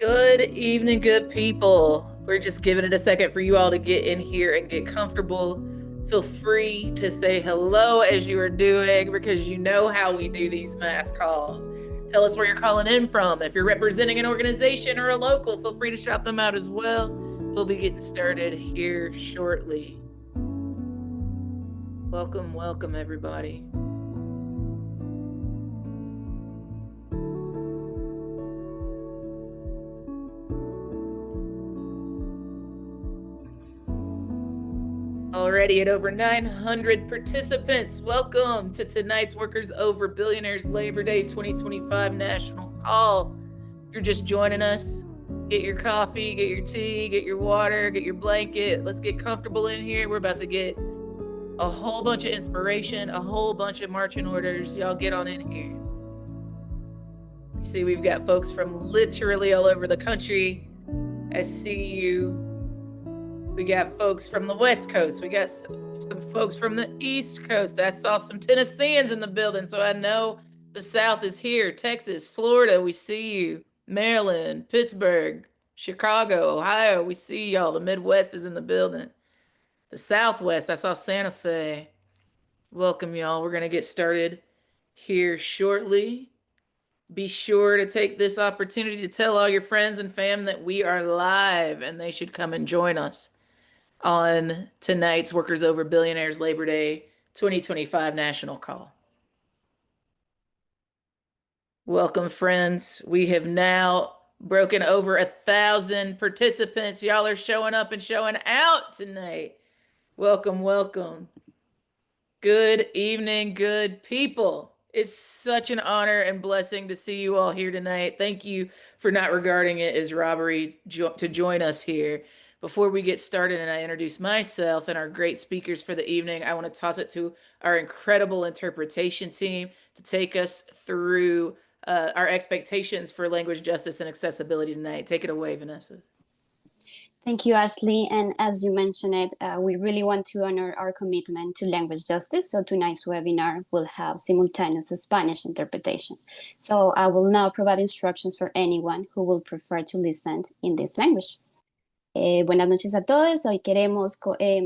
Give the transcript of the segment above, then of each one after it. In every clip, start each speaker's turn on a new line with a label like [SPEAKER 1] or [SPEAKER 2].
[SPEAKER 1] Good evening, good people. We're just giving it a second for you all to get in here and get comfortable. Feel free to say hello as you are doing because you know how we do these mass calls. Tell us where you're calling in from. If you're representing an organization or a local, feel free to shout them out as well. We'll be getting started here shortly. Welcome, welcome, everybody. Already at over 900 participants. Welcome to tonight's Workers Over Billionaires Labor Day 2025 National Call. If you're just joining us, get your coffee, get your tea, get your water, get your blanket. Let's get comfortable in here. We're about to get a whole bunch of inspiration, a whole bunch of marching orders. Y'all get on in here. You see, we've got folks from literally all over the country. I see you. We got folks from the West Coast. We got some folks from the East Coast. I saw some Tennesseans in the building, so I know the South is here. Texas, Florida, we see you. Maryland, Pittsburgh, Chicago, Ohio, we see y'all. The Midwest is in the building. The Southwest, I saw Santa Fe. Welcome, y'all. We're going to get started here shortly. Be sure to take this opportunity to tell all your friends and fam that we are live and they should come and join us on tonight's Workers Over Billionaires Labor Day 2025 National Call. Welcome, friends. We have now broken over 1,000 participants. Y'all are showing up and showing out tonight. Welcome, welcome. Good evening, good people. It's such an honor and blessing to see you all here tonight. Thank you for not regarding it as robbery to join us here. Before we get started and I introduce myself and our great speakers for the evening, I want to toss it to our incredible interpretation team to take us through our expectations for language justice and accessibility tonight. Take it away, Vanessa.
[SPEAKER 2] Thank you, Ashley. And as you mentioned it, we really want to honor our commitment to language justice. So tonight's webinar will have simultaneous Spanish interpretation. So I will now provide instructions for anyone who will prefer to listen in this language. Buenas noches a todos. Hoy queremos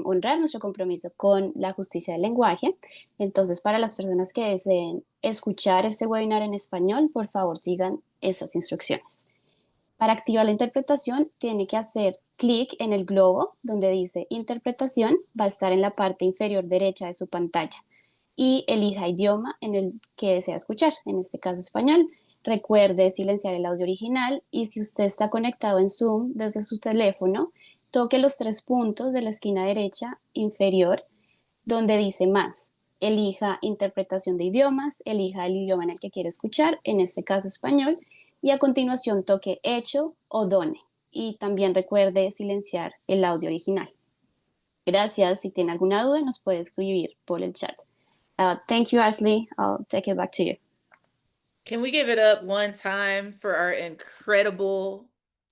[SPEAKER 2] honrar nuestro compromiso con la justicia del lenguaje. Entonces, para las personas que deseen escuchar este webinar en español, por favor sigan esas instrucciones. Para activar la interpretación, tiene que hacer clic en el globo donde dice interpretación, va a estar en la parte inferior derecha de su pantalla y elija idioma en el que desea escuchar, en este caso español. Recuerde silenciar el audio original y si usted está conectado en Zoom desde su teléfono, toque los 3 puntos de la esquina derecha inferior donde dice más. Elija interpretación de idiomas, elija el idioma en el que quiere escuchar, en este caso español, y a continuación toque hecho o done. Y también recuerde silenciar el audio original. Gracias. Si tiene alguna duda, nos puede escribir por el chat. Thank you, Ashley. I'll take it back to you.
[SPEAKER 1] Can we give it up one time for our incredible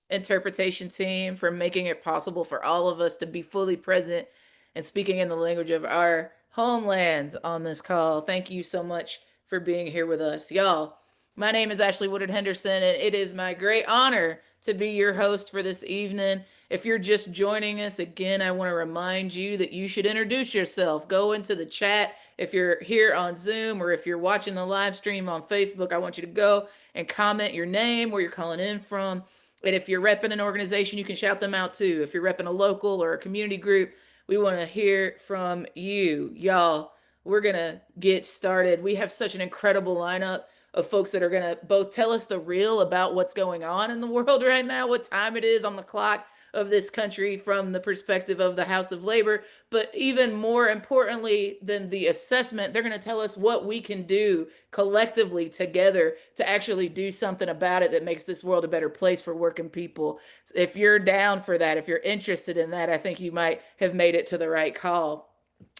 [SPEAKER 1] interpretation team for making it possible for all of us to be fully present and speaking in the language of our homelands on this call? Thank you so much for being here with us, y'all. My name is Ashley Woodard Henderson, and it is my great honor to be your host for this evening. If you're just joining us, again, I want to remind you that you should introduce yourself. Go into the chat. If you're here on Zoom or if you're watching the live stream on Facebook, I want you to go and comment your name, where you're calling in from. And if you're repping an organization, you can shout them out too. If you're repping a local or a community group, we want to hear from you. Y'all, we're going to get started. We have such an incredible lineup of folks that are going to both tell us the real about what's going on in the world right now, what time it is on the clock of this country from the perspective of the House of Labor, but even more importantly than the assessment, they're going to tell us what we can do collectively together to actually do something about it that makes this world a better place for working people. If you're down for that, if you're interested in that, I think you might have made it to the right call.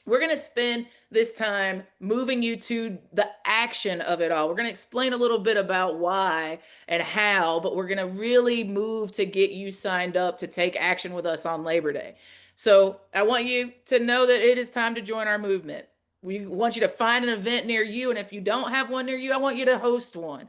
[SPEAKER 1] We're going to spend this time moving you to the action of it all. We're going to explain a little bit about why and how, but we're going to really move to get you signed up to take action with us on Labor Day. So I want you to know that it is time to join our movement. We want you to find an event near you, and if you don't have one near you, I want you to host one.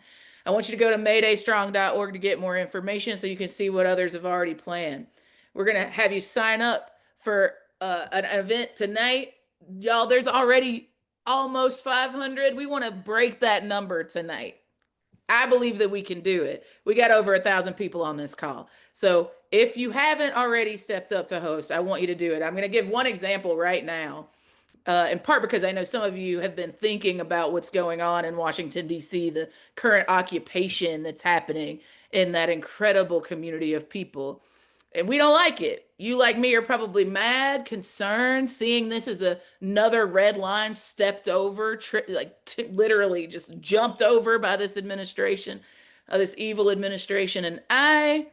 [SPEAKER 1] I want you to go to maydaystrong.org to get more information so you can see what others have already planned. We're going to have you sign up for an event tonight. Y'all, there's already almost 500. We want to break that number tonight. I believe that we can do it. We got over 1,000 people on this call. So if you haven't already stepped up to host, I want you to do it. I'm going to give one example right now, in part because I know some of you have been thinking about what's going on in Washington, D.C., the current occupation that's happening in that incredible community of people. And we don't like it. You, like me, are probably mad, concerned, seeing this as another red line stepped over, literally just jumped over by this administration, this evil administration. And I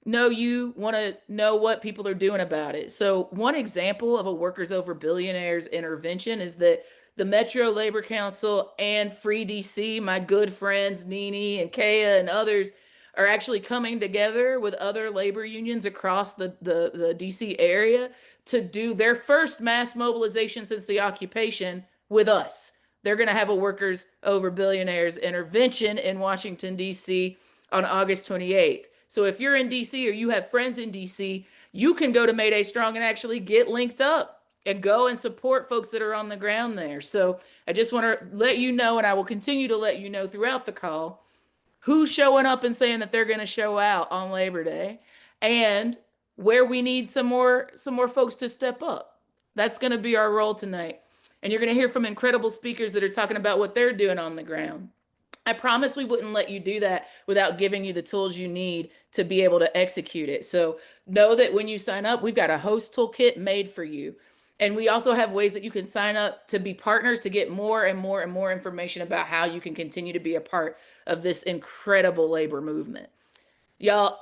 [SPEAKER 1] know you want to know what people are doing about it. So, one example of a Workers Over Billionaires intervention is that the Metro Labor Council and Free DC, my good friends Nini and Kaya and others, are actually coming together with other labor unions across the DC area to do their first mass mobilization since the occupation with us. They're going to have a Workers Over Billionaires intervention in Washington, D.C. on August 28th. So if you're in DC or you have friends in DC, you can go to Mayday Strong and actually get linked up and go and support folks that are on the ground there. So I just want to let you know, and I will continue to let you know throughout the call, who's showing up and saying that they're going to show out on Labor Day, and where we need some more folks to step up. That's going to be our role tonight. And you're going to hear from incredible speakers that are talking about what they're doing on the ground. I promise we wouldn't let you do that without giving you the tools you need to be able to execute it. So know that when you sign up, we've got a host toolkit made for you. And we also have ways that you can sign up to be partners to get more and more and more information about how you can continue to be a part of this incredible labor movement. Y'all,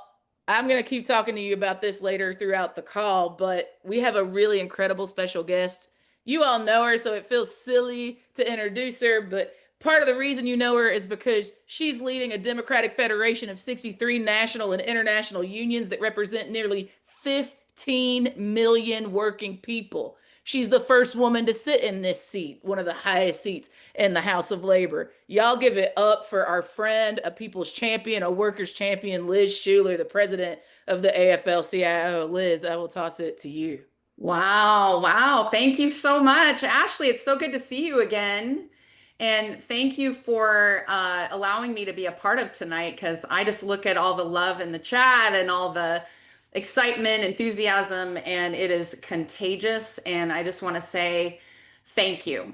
[SPEAKER 1] I'm going to keep talking to you about this later throughout the call, but we have a really incredible special guest. You all know her, so it feels silly to introduce her, but part of the reason you know her is because she's leading a Democratic Federation of 63 national and international unions that represent nearly 15 million working people. She's the first woman to sit in this seat, one of the highest seats in the House of Labor. Y'all give it up for our friend, a people's champion, a workers' champion, Liz Shuler, the president of the AFL-CIO. Liz, I will toss it to you.
[SPEAKER 3] Wow, wow. Thank you so much, Ashley. It's so good to see you again. And thank you for allowing me to be a part of tonight because I just look at all the love in the chat and all the excitement, enthusiasm, and it is contagious. And I just want to say thank you.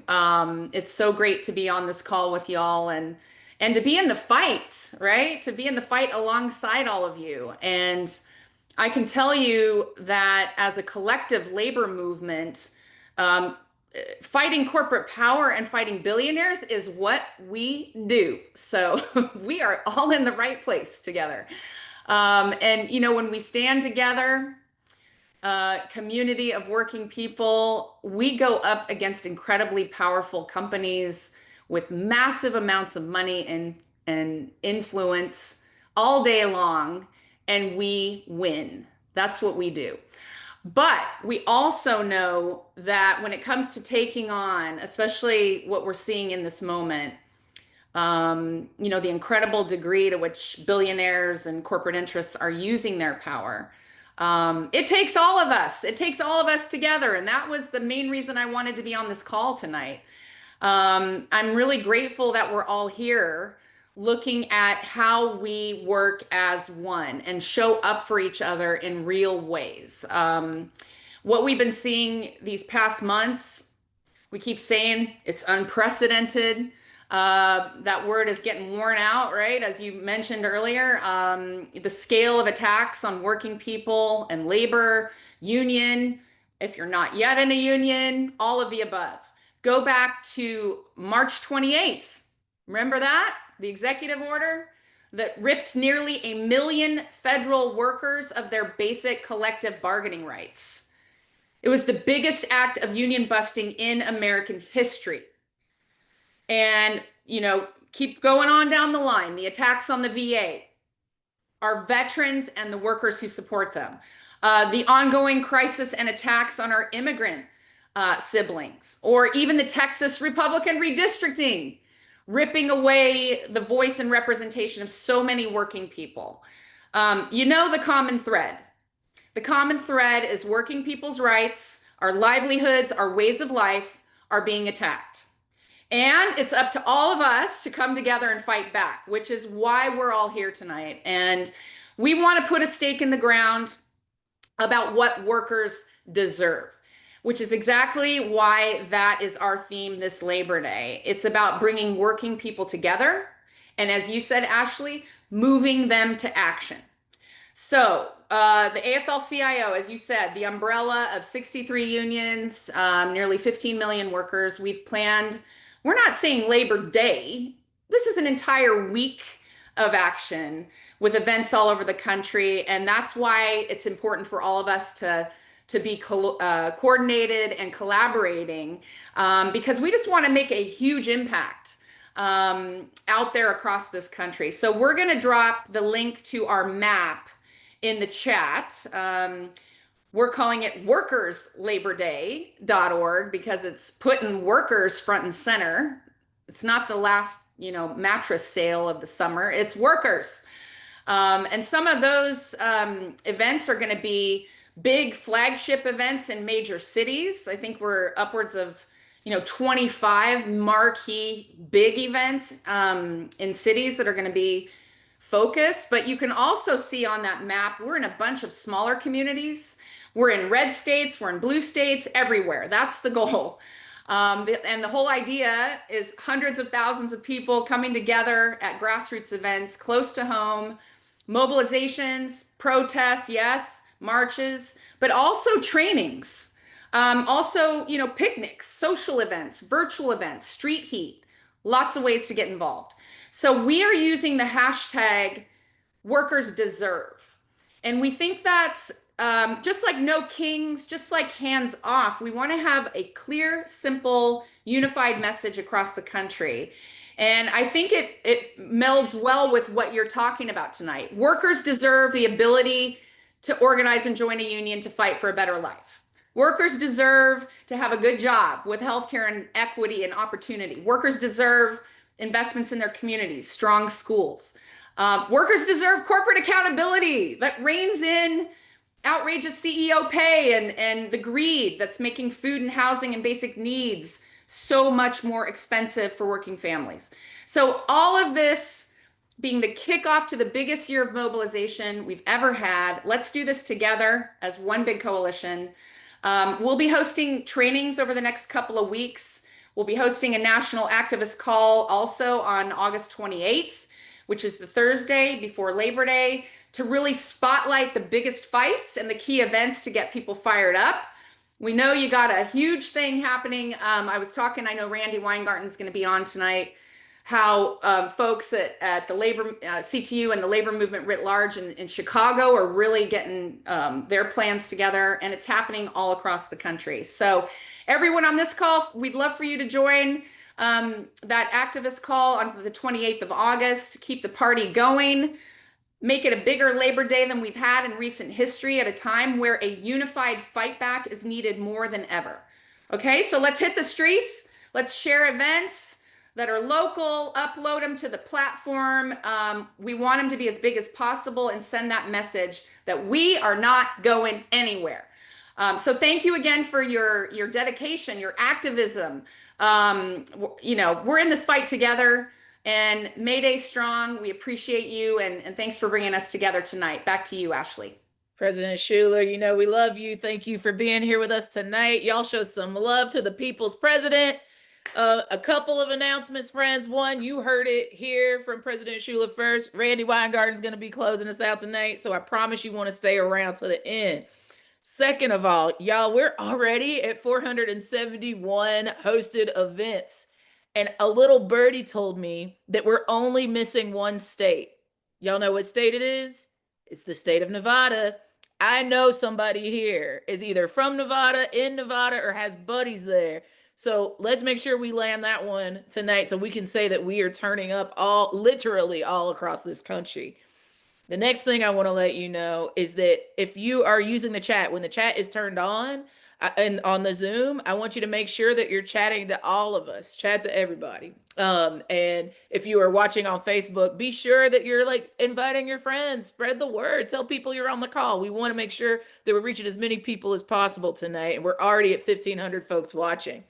[SPEAKER 3] It's so great to be on this call with y'all and to be in the fight, right? To be in the fight alongside all of you. And I can tell you that as a collective labor movement, um, fighting corporate power and fighting billionaires is what we do. So we are all in the right place together. And, you know, when we stand together, community of working people, we go up against incredibly powerful companies with massive amounts of money and influence all day long, and we win. That's what we do. But we also know that when it comes to taking on, especially what we're seeing in this moment, you know, the incredible degree to which billionaires and corporate interests are using their power. It takes all of us. It takes all of us together. And that was the main reason I wanted to be on this call tonight. I'm really grateful that we're all here looking at how we work as one and show up for each other in real ways. What we've been seeing these past months, we keep saying it's unprecedented. That word is getting worn out, right? As you mentioned earlier, the scale of attacks on working people and labor, union, if you're not yet in a union, all of the above. Go back to March 28th. Remember that? The executive order that ripped nearly 1 million federal workers of their basic collective bargaining rights. It was the biggest act of union busting in American history. And, you know, keep going on down the line. The attacks on the VA, our veterans and the workers who support them, the ongoing crisis and attacks on our immigrant siblings, or even the Texas Republican redistricting, ripping away the voice and representation of so many working people. You know the common thread. The common thread is working people's rights, our livelihoods, our ways of life are being attacked. And it's up to all of us to come together and fight back, which is why we're all here tonight. And we want to put a stake in the ground about what workers deserve, which is exactly why that is our theme this Labor Day. It's about bringing working people together. And as you said, Ashley, moving them to action. So the AFL-CIO, as you said, the umbrella of 63 unions, nearly 15 million workers, we've planned, we're not saying Labor Day, this is an entire week of action with events all over the country. And that's why it's important for all of us to be coordinated and collaborating, because we just want to make a huge impact out there across this country. So we're going to drop the link to our map in the chat. We're calling it workerslaborday.org because it's putting workers front and center. It's not the last, mattress sale of the summer. It's workers. And some of those events are going to be big flagship events in major cities. I think we're upwards of 25 marquee big events in cities that are going to be focused. But you can also see on that map, we're in a bunch of smaller communities. We're in red states, we're in blue states, everywhere. That's the goal. And the whole idea is hundreds of thousands of people coming together at grassroots events close to home, mobilizations, protests, yes, marches, but also trainings. Also, picnics, social events, virtual events, street heat, lots of ways to get involved. So we are using the hashtag workers deserve. And we think that's just like no kings, just like hands off. We want to have a clear, simple, unified message across the country. And I think it melds well with what you're talking about tonight. Workers deserve the ability to organize and join a union to fight for a better life. Workers deserve to have a good job with healthcare and equity and opportunity. Workers deserve investments in their communities, strong schools. Workers deserve corporate accountability that reins in outrageous CEO pay and the greed that's making food and housing and basic needs so much more expensive for working families. So all of this being the kickoff to the biggest year of mobilization we've ever had. Let's do this together as one big coalition. We'll be hosting trainings over the next couple of weeks. We'll be hosting a national activist call also on August 28th, which is the Thursday before Labor Day, to really spotlight the biggest fights and the key events to get people fired up. We know you got a huge thing happening. I was talking, I know Randy Weingarten's going to be on tonight, how folks at the labor CTU and the labor movement writ large in Chicago are really getting their plans together, and it's happening all across the country. So everyone on this call, we'd love for you to join that activist call on the 28th of August. Keep the party going. Make it a bigger Labor Day than we've had in recent history at a time where a unified fight back is needed more than ever. Okay, so let's hit the streets. Let's share events that are local, upload them to the platform. We want them to be as big as possible and send that message that we are not going anywhere. So thank you again for your dedication, your activism. We're in this fight together. And May Day strong. We appreciate you, and thanks for bringing us together tonight. Back to you, Ashley.
[SPEAKER 1] President Schuler, we love you. Thank you for being here with us tonight. Y'all show some love to the people's president. A couple of announcements, friends. One, you heard it here from President Schuler first. Randy Weingarten's going to be closing us out tonight, so I promise you want to stay around to the end. Second of all, y'all, we're already at 471 hosted events. And a little birdie told me that we're only missing one state. Y'all know what state it is? It's the state of Nevada. I know somebody here is either from Nevada, in Nevada, or has buddies there. So let's make sure we land that one tonight so we can say that we are turning up literally all across this country. The next thing I want to let you know is that if you are using the chat, when the chat is turned on, And on the Zoom, I want you to make sure that you're chatting to all of us, chat to everybody. And if you are watching on Facebook, be sure that you're like inviting your friends, spread the word, tell people you're on the call. We want to make sure that we're reaching as many people as possible tonight. And we're already at 1,500 folks watching.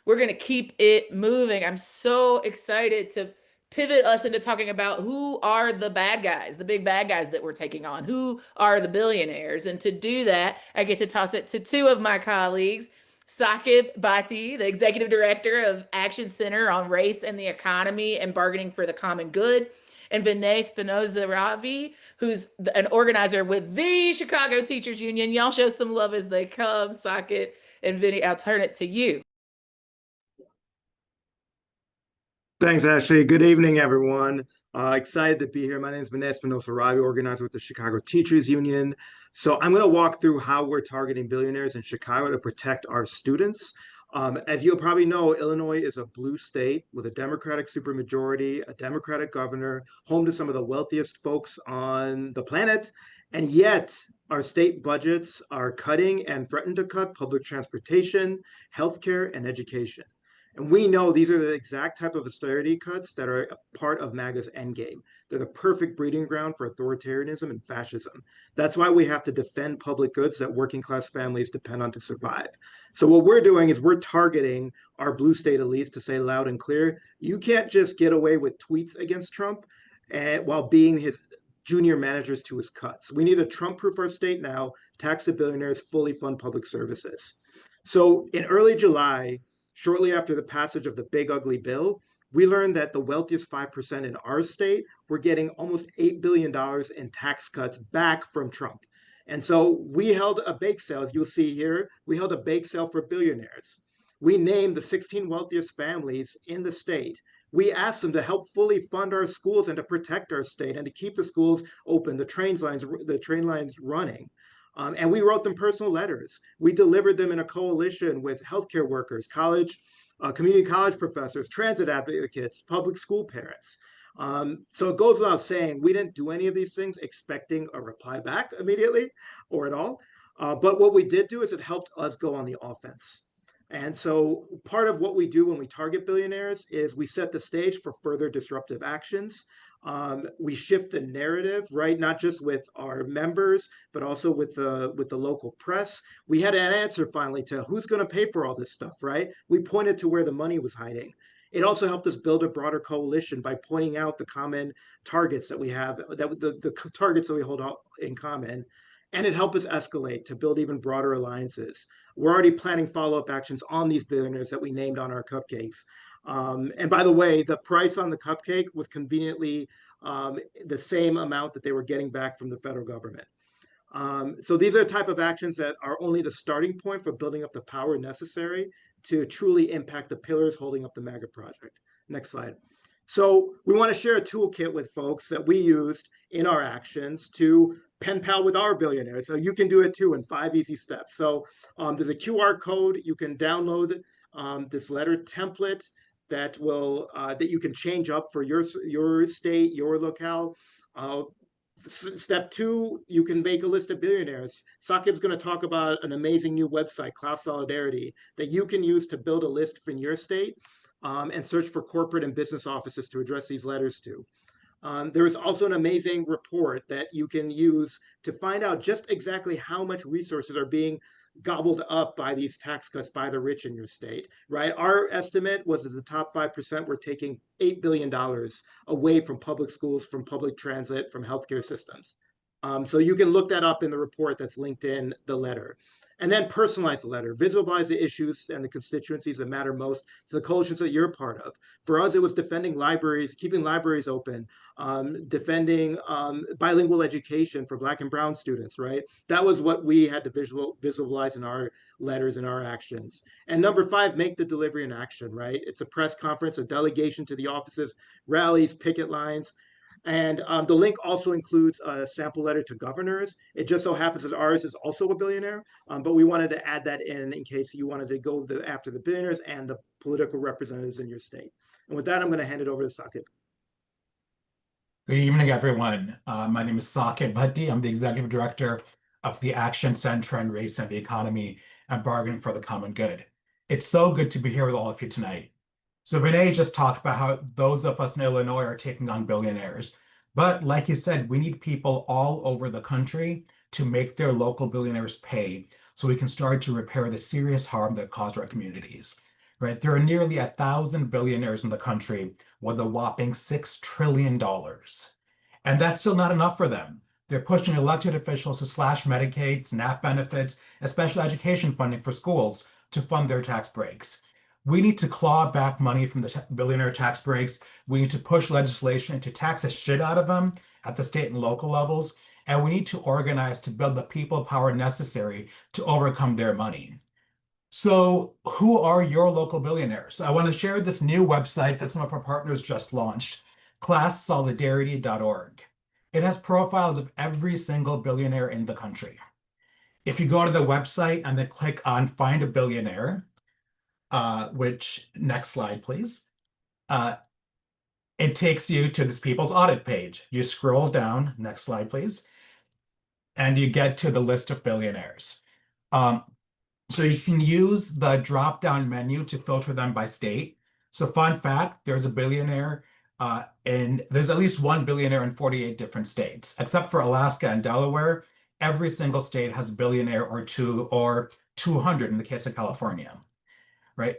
[SPEAKER 1] We're going to keep it moving. I'm so excited to pivot us into talking about who are the bad guys, the big bad guys that we're taking on, who are the billionaires. And to do that, I get to toss it to two of my colleagues, Saqib Bhatti, the executive director of Action Center on Race and the Economy and Bargaining for the Common Good, and Vinay Spinoza Ravi, who's an organizer with the Chicago Teachers Union. Y'all show some love as they come. Saqib and Vinny, I'll turn it to you.
[SPEAKER 4] Thanks, Ashley. Good evening, everyone. Excited to be here. My name is Vinay Spinoza Ravi, organizer with the Chicago Teachers Union. So I'm going to walk through how we're targeting billionaires in Chicago to protect our students. As you'll probably know, Illinois is a blue state with a Democratic supermajority, a Democratic governor, home to some of the wealthiest folks on the planet. And yet, our state budgets are cutting and threaten to cut public transportation, healthcare, and education. And we know these are the exact type of austerity cuts that are part of MAGA's endgame. They're the perfect breeding ground for authoritarianism and fascism. That's why we have to defend public goods that working class families depend on to survive. So what we're doing is we're targeting our blue state elites to say loud and clear, you can't just get away with tweets against Trump while being his junior managers to his cuts. We need to Trump-proof our state now, tax the billionaires, fully fund public services. So in early July, shortly after the passage of the big ugly bill, we learned that the wealthiest 5% in our state were getting almost $8 billion in tax cuts back from Trump. And so we held a bake sale, as you'll see here, we held a bake sale for billionaires. We named the 16 wealthiest families in the state. We asked them to help fully fund our schools and to protect our state and to keep the schools open, the train lines running. And we wrote them personal letters. We delivered them in a coalition with healthcare workers, community college professors, transit advocates, public school parents. So it goes without saying, we didn't do any of these things expecting a reply back immediately or at all. But what we did do is it helped us go on the offense. And so part of what we do when we target billionaires is we set the stage for further disruptive actions. We shift the narrative, right? Not just with our members, but also with the local press. We had an answer finally to who's going to pay for all this stuff, right? We pointed to where the money was hiding. It also helped us build a broader coalition by pointing out the common targets that we have, that the targets that we hold in common. And it helped us escalate to build even broader alliances. We're already planning follow-up actions on these billionaires that we named on our cupcakes. And by the way, the price on the cupcake was conveniently the same amount that they were getting back from the federal government. So these are the type of actions that are only the starting point for building up the power necessary to truly impact the pillars holding up the MAGA project. Next slide. So we want to share a toolkit with folks that we used in our actions to pen pal with our billionaires. So you can do it too in 5 easy steps. So there's a QR code. You can download this letter template that will that you can change up for your state, your locale. Step 2, you can make a list of billionaires. Saqib's going to talk about an amazing new website, Class Solidarity, that you can use to build a list in your state and search for corporate and business offices to address these letters to. There is also an amazing report that you can use to find out just exactly how much resources are being gobbled up by these tax cuts by the rich in your state, right? Our estimate was that the top 5% were taking $8 billion away from public schools, from public transit, from healthcare systems. So you can look that up in the report that's linked in the letter. And then personalize the letter, visualize the issues and the constituencies that matter most to the coalitions that you're part of. For us, it was defending libraries, keeping libraries open, defending bilingual education for Black and Brown students, right? That was what we had to visualize in our letters and our actions. And number 5, make the delivery an action, right? It's a press conference, a delegation to the offices, rallies, picket lines. And the link also includes a sample letter to governors. It just so happens that ours is also a billionaire, but we wanted to add that in case you wanted to go after the billionaires and the political representatives in your state. And with that, I'm going to hand it over to Saqib.
[SPEAKER 5] Good evening, everyone. My name is Saqib Bhatti. I'm the Executive Director of the Action Center on Race and the Economy and bargaining for the common good. It's so good to be here with all of you tonight. So Renee just talked about how those of us in Illinois are taking on billionaires. But like you said, we need people all over the country to make their local billionaires pay so we can start to repair the serious harm that caused our communities. Right? There are nearly 1,000 billionaires in the country with a whopping $6 trillion. And that's still not enough for them. They're pushing elected officials to slash Medicaid, SNAP benefits, and special education funding for schools to fund their tax breaks. We need to claw back money from the billionaire tax breaks. We need to push legislation to tax the shit out of them at the state and local levels. And we need to organize to build the people power necessary to overcome their money. So who are your local billionaires? I want to share this new website that some of our partners just launched, classsolidarity.org. It has profiles of every single billionaire in the country. If you go to the website and then click on Find a Billionaire, which, next slide, please. It takes you to this people's audit page. You scroll down, next slide, please, and you get to the list of billionaires. So you can use the drop-down menu to filter them by state. So fun fact, there's a billionaire and there's at least one billionaire in 48 different states, except for Alaska and Delaware. Every single state has a billionaire or two, or 200 in the case of California, right?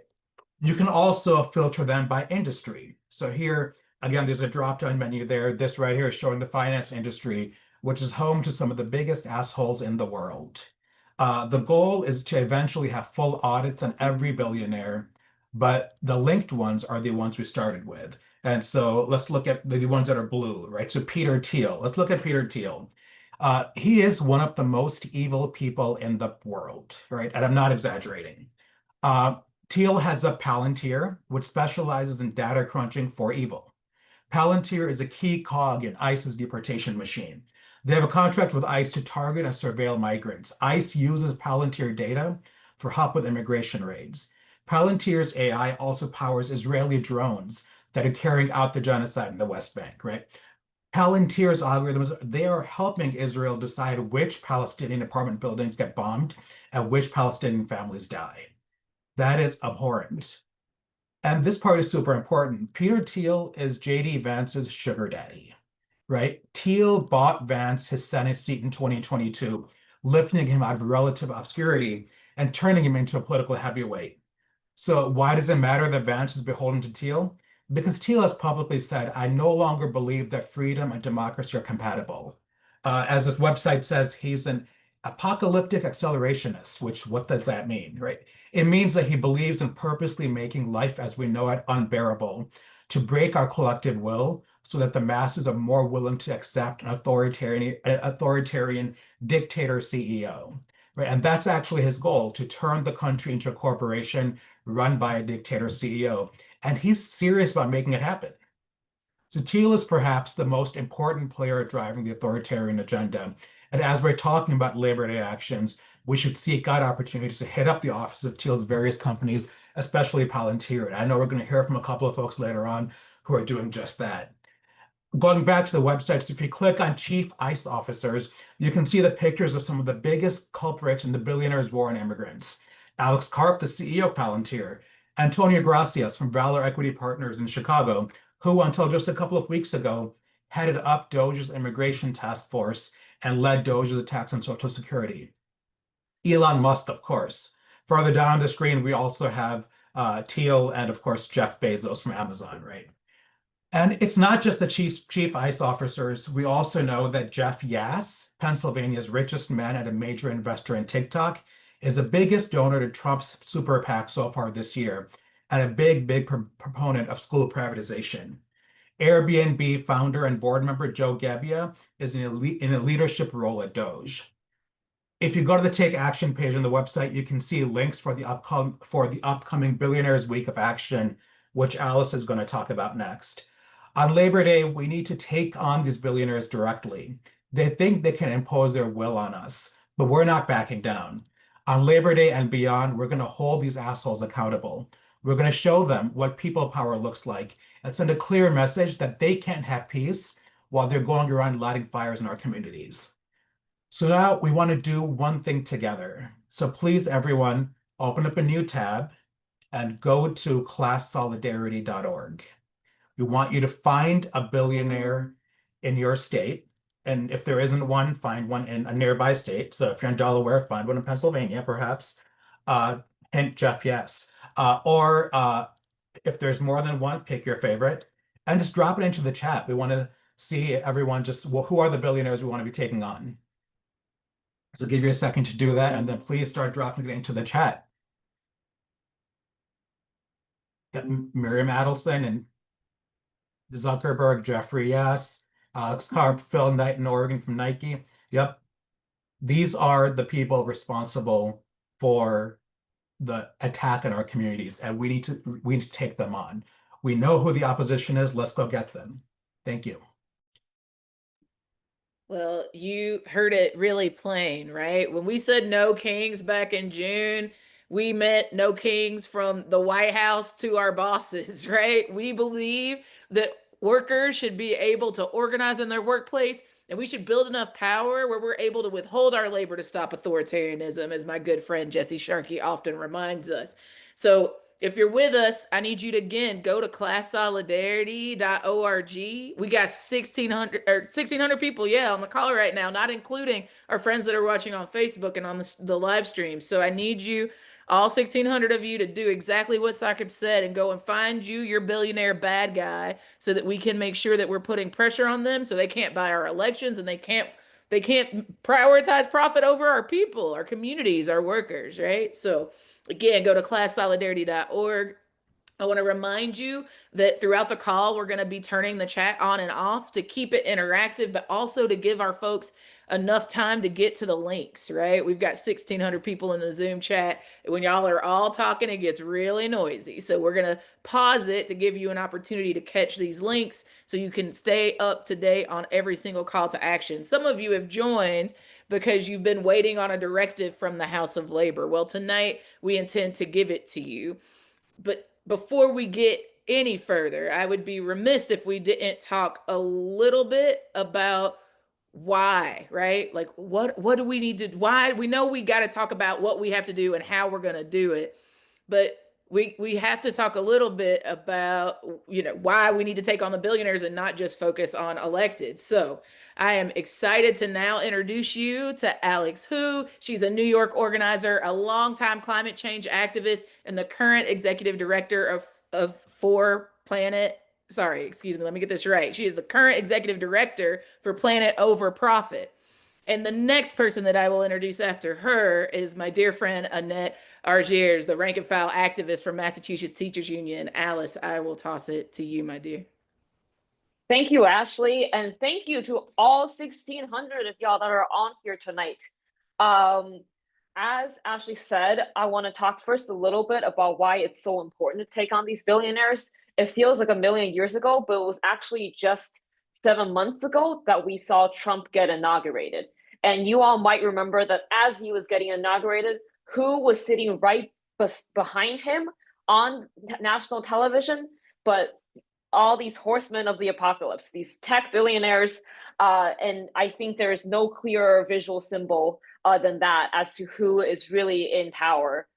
[SPEAKER 5] You can also filter them by industry. So here, again, there's a drop-down menu there. This right here is showing the finance industry, which is home to some of the biggest assholes in the world. The goal is to eventually have full audits on every billionaire, but the linked ones are the ones we started with. And so let's look at the ones that are blue, right? So Peter Thiel, let's look at Peter Thiel. He is one of the most evil people in the world, right? And I'm not exaggerating. Thiel heads up Palantir, which specializes in data crunching for evil. Palantir is a key cog in ICE's deportation machine. They have a contract with ICE to target and surveil migrants. ICE uses Palantir data for help with immigration raids. Palantir's AI also powers Israeli drones that are carrying out the genocide in the West Bank, right? Palantir's algorithms, they are helping Israel decide which Palestinian apartment buildings get bombed and which Palestinian families die. That is abhorrent. And this part is super important. Peter Thiel is J.D. Vance's sugar daddy, right? Thiel bought Vance his Senate seat in 2022, lifting him out of relative obscurity and turning him into a political heavyweight. So why does it matter that Vance is beholden to Thiel? Because Thiel has publicly said, I no longer believe that freedom and democracy are compatible. As this website says, he's an apocalyptic accelerationist, which what does that mean, right? It means that he believes in purposely making life as we know it unbearable to break our collective will so that the masses are more willing to accept an authoritarian dictator CEO, right? And that's actually his goal, to turn the country into a corporation run by a dictator CEO. And he's serious about making it happen. So Thiel is perhaps the most important player driving the authoritarian agenda. And as we're talking about Labor Day actions, we should seek out opportunities to hit up the office of Thiel's various companies, especially Palantir. And I know we're going to hear from a couple of folks later on who are doing just that. Going back to the websites, if you click on Chief ICE Officers, you can see the pictures of some of the biggest culprits in the billionaires' war on immigrants. Alex Karp, the CEO of Palantir, Antonio Gracias from Valor Equity Partners in Chicago, who until just a couple of weeks ago headed up Doge's immigration task force and led Doge's attacks on Social Security. Elon Musk, of course. Farther down the screen, we also have Thiel and, of course, Jeff Bezos from Amazon, right? And it's not just the chief ICE officers. We also know that Jeff Yass, Pennsylvania's richest man and a major investor in TikTok, is the biggest donor to Trump's super PAC so far this year, and a big proponent of school privatization. Airbnb founder and board member Joe Gebbia is in a leadership role at Doge. If you go to the Take Action page on the website, you can see links for the upcoming Billionaires Week of Action, which Alice is going to talk about next. On Labor Day, we need to take on these billionaires directly. They think they can impose their will on us, but we're not backing down. On Labor Day and beyond, we're going to hold these assholes accountable. We're going to show them what people power looks like and send a clear message that they can't have peace while they're going around lighting fires in our communities. So now we want to do one thing together. So please, everyone, open up a new tab and go to classsolidarity.org. We want you to find a billionaire in your state. And if there isn't one, find one in a nearby state. So if you're in Delaware, find one in Pennsylvania, perhaps. Hint, Jeff, yes. Or if there's more than one, pick your favorite and just drop it into the chat. We want to see everyone just, well, who are the billionaires we want to be taking on? So give you a second to do that, and then please start dropping it into the chat. Got Miriam Adelson and Zuckerberg, Jeffrey, yes. Alex Karp, Phil Knight in Oregon from Nike. Yep. These are the people responsible for the attack in our communities, and we need to take them on. We know who the opposition is. Let's go get them. Thank you.
[SPEAKER 1] Well, you heard it really plain, right? When we said no kings back in June, we meant no kings from the White House to our bosses, right? We believe that workers should be able to organize in their workplace, and we should build enough power where we're able to withhold our labor to stop authoritarianism, as my good friend Jesse Sharkey often reminds us. So if you're with us, I need you to again go to classsolidarity.org. We got 1,600 people, yeah, on the call right now, not including our friends that are watching on Facebook and on the live stream. So I need you, all 1,600 of you, to do exactly what Sakib said and go and find you your billionaire bad guy so that we can make sure that we're putting pressure on them so they can't buy our elections and they can't prioritize profit over our people, our communities, our workers, right? So again, go to classsolidarity.org. I want to remind you that throughout the call, we're going to be turning the chat on and off to keep it interactive, but also to give our folks enough time to get to the links, right? We've got 1,600 people in the Zoom chat. When y'all are all talking, it gets really noisy. So we're going to pause it to give you an opportunity to catch these links so you can stay up to date on every single call to action. Some of you have joined because you've been waiting on a directive from the House of Labor. Well, tonight we intend to give it to you. But before we get any further, I would be remiss if we didn't talk a little bit about why, right? Like what do we need to, why? We know we got to talk about what we have to do and how we're going to do it. But we have to talk a little bit about, why we need to take on the billionaires and not just focus on elected. So I am excited to now introduce you to Alex Hu. She's a New York organizer, a longtime climate change activist, and the current executive director of For Planet. Sorry, excuse me, let me get this right. She is the current executive director for Planet Over Profit. And the next person that I will introduce after her is my dear friend Annette Argiers, the rank and file activist from Massachusetts Teachers Union. Alice, I will toss it to you, my dear.
[SPEAKER 6] Thank you, Ashley, and thank you to all 1,600 of y'all that are on here tonight. As Ashley said, I want to talk first a little bit about why it's so important to take on these billionaires. It feels like a million years ago, but it was actually just 7 months ago that we saw Trump get inaugurated. And you all might remember that as he was getting inaugurated, who was sitting right behind him on national television? But all these horsemen of the apocalypse, these tech billionaires. And I think there is no clearer visual symbol than that as to who is really in power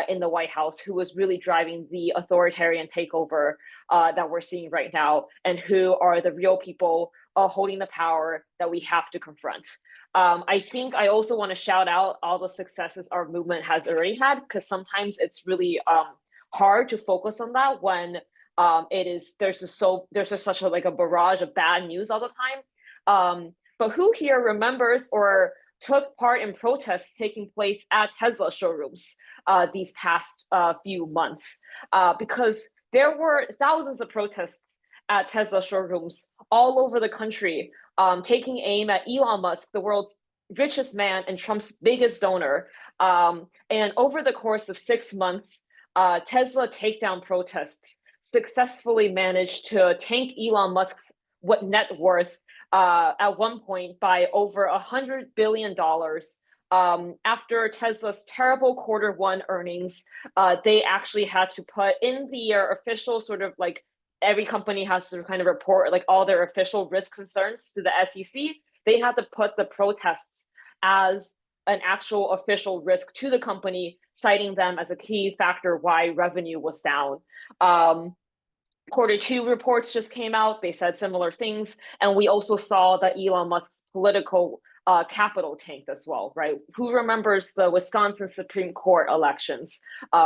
[SPEAKER 6] in the White House, who is really driving the authoritarian takeover that we're seeing right now, and who are the real people holding the power that we have to confront. I think I also want to shout out all the successes our movement has already had, because sometimes it's really hard to focus on that when there's just such a barrage of bad news all the time. But who here remembers or took part in protests taking place at Tesla showrooms these past few months? Because there were thousands of protests at Tesla showrooms all over the country, taking aim at Elon Musk, the world's richest man and Trump's biggest donor. And over the course of 6 months, Tesla takedown protests successfully managed to tank Elon Musk's net worth at one point by over $100 billion. After Tesla's terrible quarter 1 earnings, they actually had to put in their official sort of like, every company has to kind of report like all their official risk concerns to the SEC. They had to put the protests as an actual official risk to the company, citing them as a key factor why revenue was down. Quarter 2 reports just came out. They said similar things. And we also saw that Elon Musk's political capital tanked as well, right? Who remembers the Wisconsin Supreme Court elections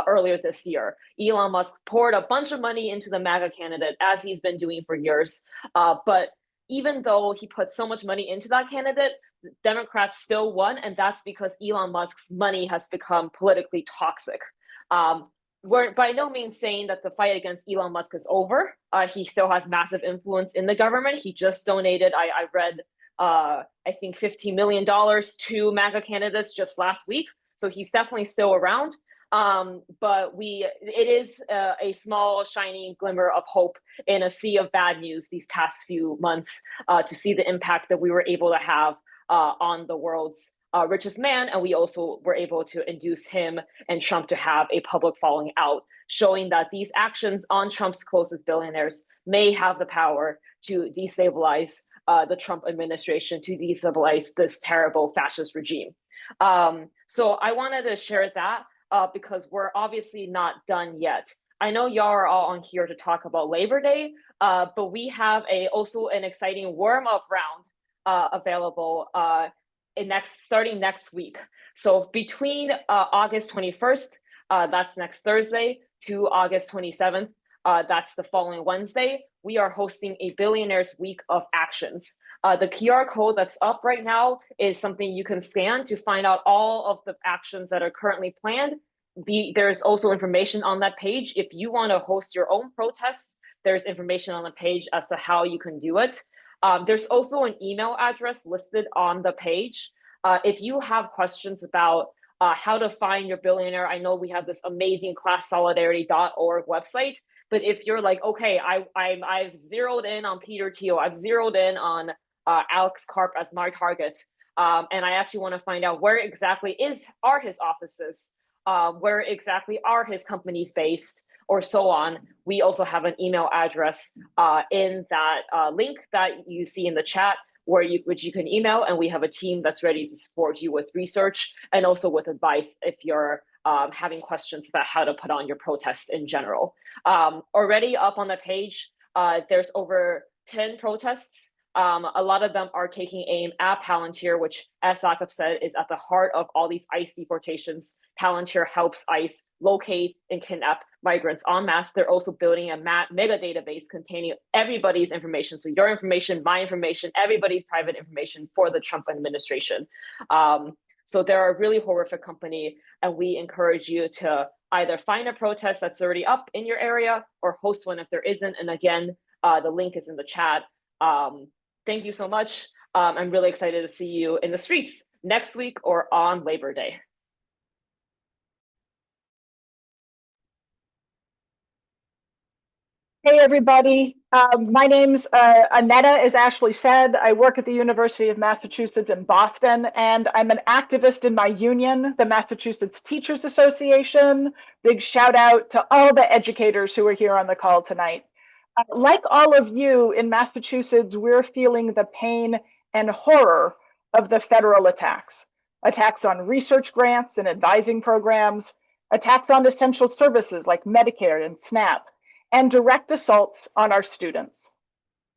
[SPEAKER 6] earlier this year? Elon Musk poured a bunch of money into the MAGA candidate, as he's been doing for years. But even though he put so much money into that candidate, Democrats still won. And that's because Elon Musk's money has become politically toxic. We're by no means saying that the fight against Elon Musk is over. He still has massive influence in the government. He just donated, I read, I think $15 million to MAGA candidates just last week. So he's definitely still around. But it is a small shining glimmer of hope in a sea of bad news these past few months to see the impact that we were able to have on the world's richest man, and we also were able to induce him and Trump to have a public falling out, showing that these actions on Trump's closest billionaires may have the power to destabilize the Trump administration, to destabilize this terrible fascist regime. So I wanted to share that because we're obviously not done yet. I know y'all are all on here to talk about Labor Day, but we have also an exciting warm-up round available starting next week. So between August 21st, that's next Thursday, to August 27th, that's the following Wednesday, we are hosting a Billionaires Week of Actions. The QR code that's up right now is something you can scan to find out all of the actions that are currently planned. There's also information on that page. If you want to host your own protests, there's information on the page as to how you can do it. There's also an email address listed on the page. If you have questions about how to find your billionaire, I know we have this amazing classsolidarity.org website, but if you're like, okay, I've zeroed in on Peter Thiel, I've zeroed in on Alex Karp as my target, and I actually want to find out where exactly are his offices, where exactly are his companies based, or so on, we also have an email address in that link that you see in the chat, which you can email, and we have a team that's ready to support you with research and also with advice if you're having questions about how to put on your protests in general. Already up on the page, there's over 10 protests. A lot of them are taking aim at Palantir, which, as Sakib said, is at the heart of all these ICE deportations. Palantir helps ICE locate and kidnap migrants en masse. They're also building a mega database containing everybody's information. So your information, my information, everybody's private information for the Trump administration. So they're a really horrific company, and we encourage you to either find a protest that's already up in your area or host one if there isn't. And again, the link is in the chat. Thank you so much. I'm really excited to see you in the streets next week or on Labor Day.
[SPEAKER 7] Hey, everybody. My name's Annetta, as Ashley said. I work at the University of Massachusetts in Boston, and I'm an activist in my union, the Massachusetts Teachers Association. Big shout out to all the educators who are here on the call tonight. Like all of you in Massachusetts, we're feeling the pain and horror of the federal attacks on research grants and advising programs, attacks on essential services like Medicare and SNAP, and direct assaults on our students.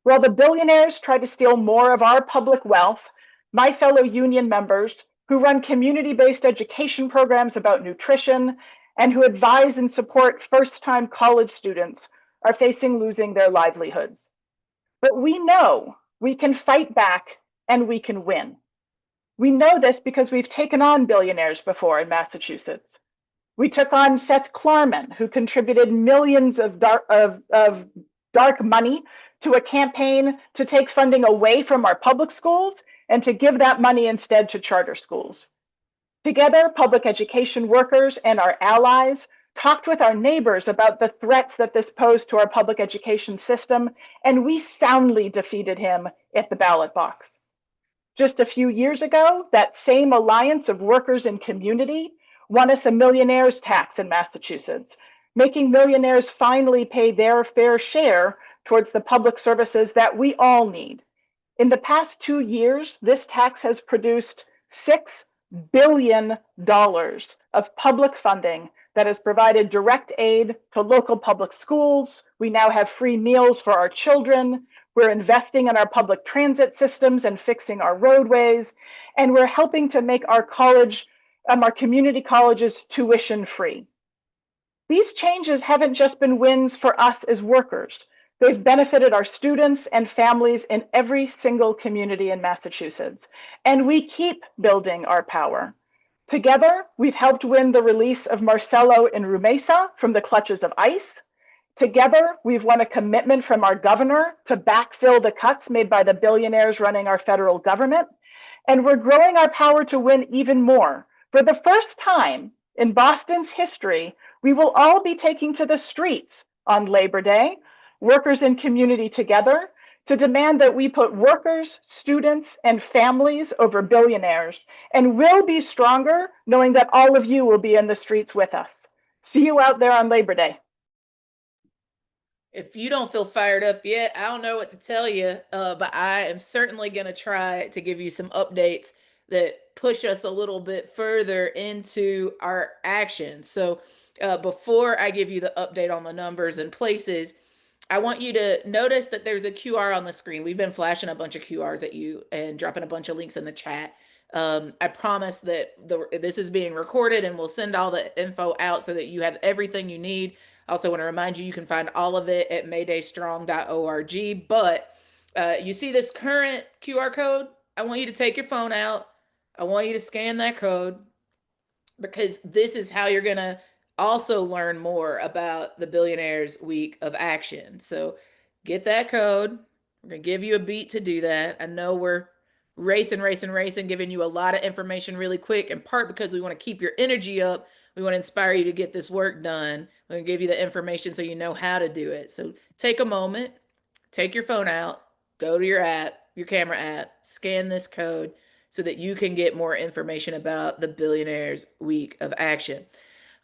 [SPEAKER 7] While the billionaires try to steal more of our public wealth, my fellow union members who run community-based education programs about nutrition and who advise and support first-time college students are facing losing their livelihoods. But we know we can fight back and we can win. We know this because we've taken on billionaires before in Massachusetts. We took on Seth Klarman, who contributed millions of dark money to a campaign to take funding away from our public schools and to give that money instead to charter schools. Together, public education workers and our allies talked with our neighbors about the threats that this posed to our public education system, and we soundly defeated him at the ballot box. Just a few years ago, that same alliance of workers and community won us a millionaire's tax in Massachusetts, making millionaires finally pay their fair share towards the public services that we all need. In the past 2 years, this tax has produced 6 billion of public funding that has provided direct aid to local public schools. We now have free meals for our children. We're investing in our public transit systems and fixing our roadways. And we're helping to make our community colleges tuition free. These changes haven't just been wins for us as workers. They've benefited our students and families in every single community in Massachusetts. And we keep building our power. Together, we've helped win the release of Marcelo and Rumesa from the clutches of ICE. Together, we've won a commitment from our governor to backfill the cuts made by the billionaires running our federal government. And we're growing our power to win even more. For the first time in Boston's history, we will all be taking to the streets on Labor Day, workers and community together, to demand that we put workers, students, and families over billionaires. And we'll be stronger knowing that all of you will be in the streets with us. See you out there on Labor Day.
[SPEAKER 1] If you don't feel fired up yet, I don't know what to tell you, but I am certainly going to try to give you some updates that push us a little bit further into our actions. So before I give you the update on the numbers and places, I want you to notice that there's a QR on the screen. We've been flashing a bunch of QRs at you and dropping a bunch of links in the chat. I promise that this is being recorded and we'll send all the info out so that you have everything you need. I also want to remind you, you can find all of it at maydaystrong.org. But you see this current QR code? I want you to take your phone out. I want you to scan that code, because this is how you're going to also learn more about the Billionaires Week of Action. So get that code. We're going to give you a beat to do that. I know we're racing, giving you a lot of information really quick, in part because we want to keep your energy up. We want to inspire you to get this work done. We're going to give you the information so you know how to do it. So take a moment, take your phone out, go to your app, your camera app, scan this code so that you can get more information about the Billionaires Week of Action.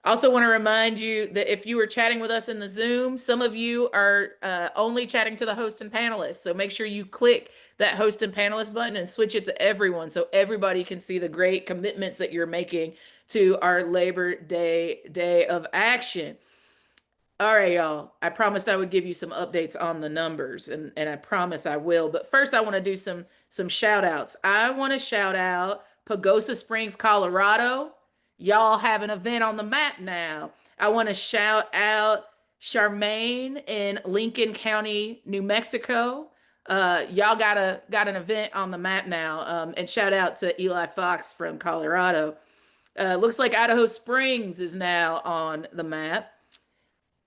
[SPEAKER 1] I also want to remind you that if you were chatting with us in the Zoom, some of you are only chatting to the host and panelists. So make sure you click that host and panelist button and switch it to everyone so everybody can see the great commitments that you're making to our Labor Day of Action. All right, y'all. I promised I would give you some updates on the numbers, and I promise I will. But first, I want to do some shout outs. I want to shout out Pagosa Springs, Colorado. Y'all have an event on the map now. I want to shout out Charmaine in Lincoln County, New Mexico. Y'all got an event on the map now. And shout out to Eli Fox from Colorado. Looks like Idaho Springs is now on the map.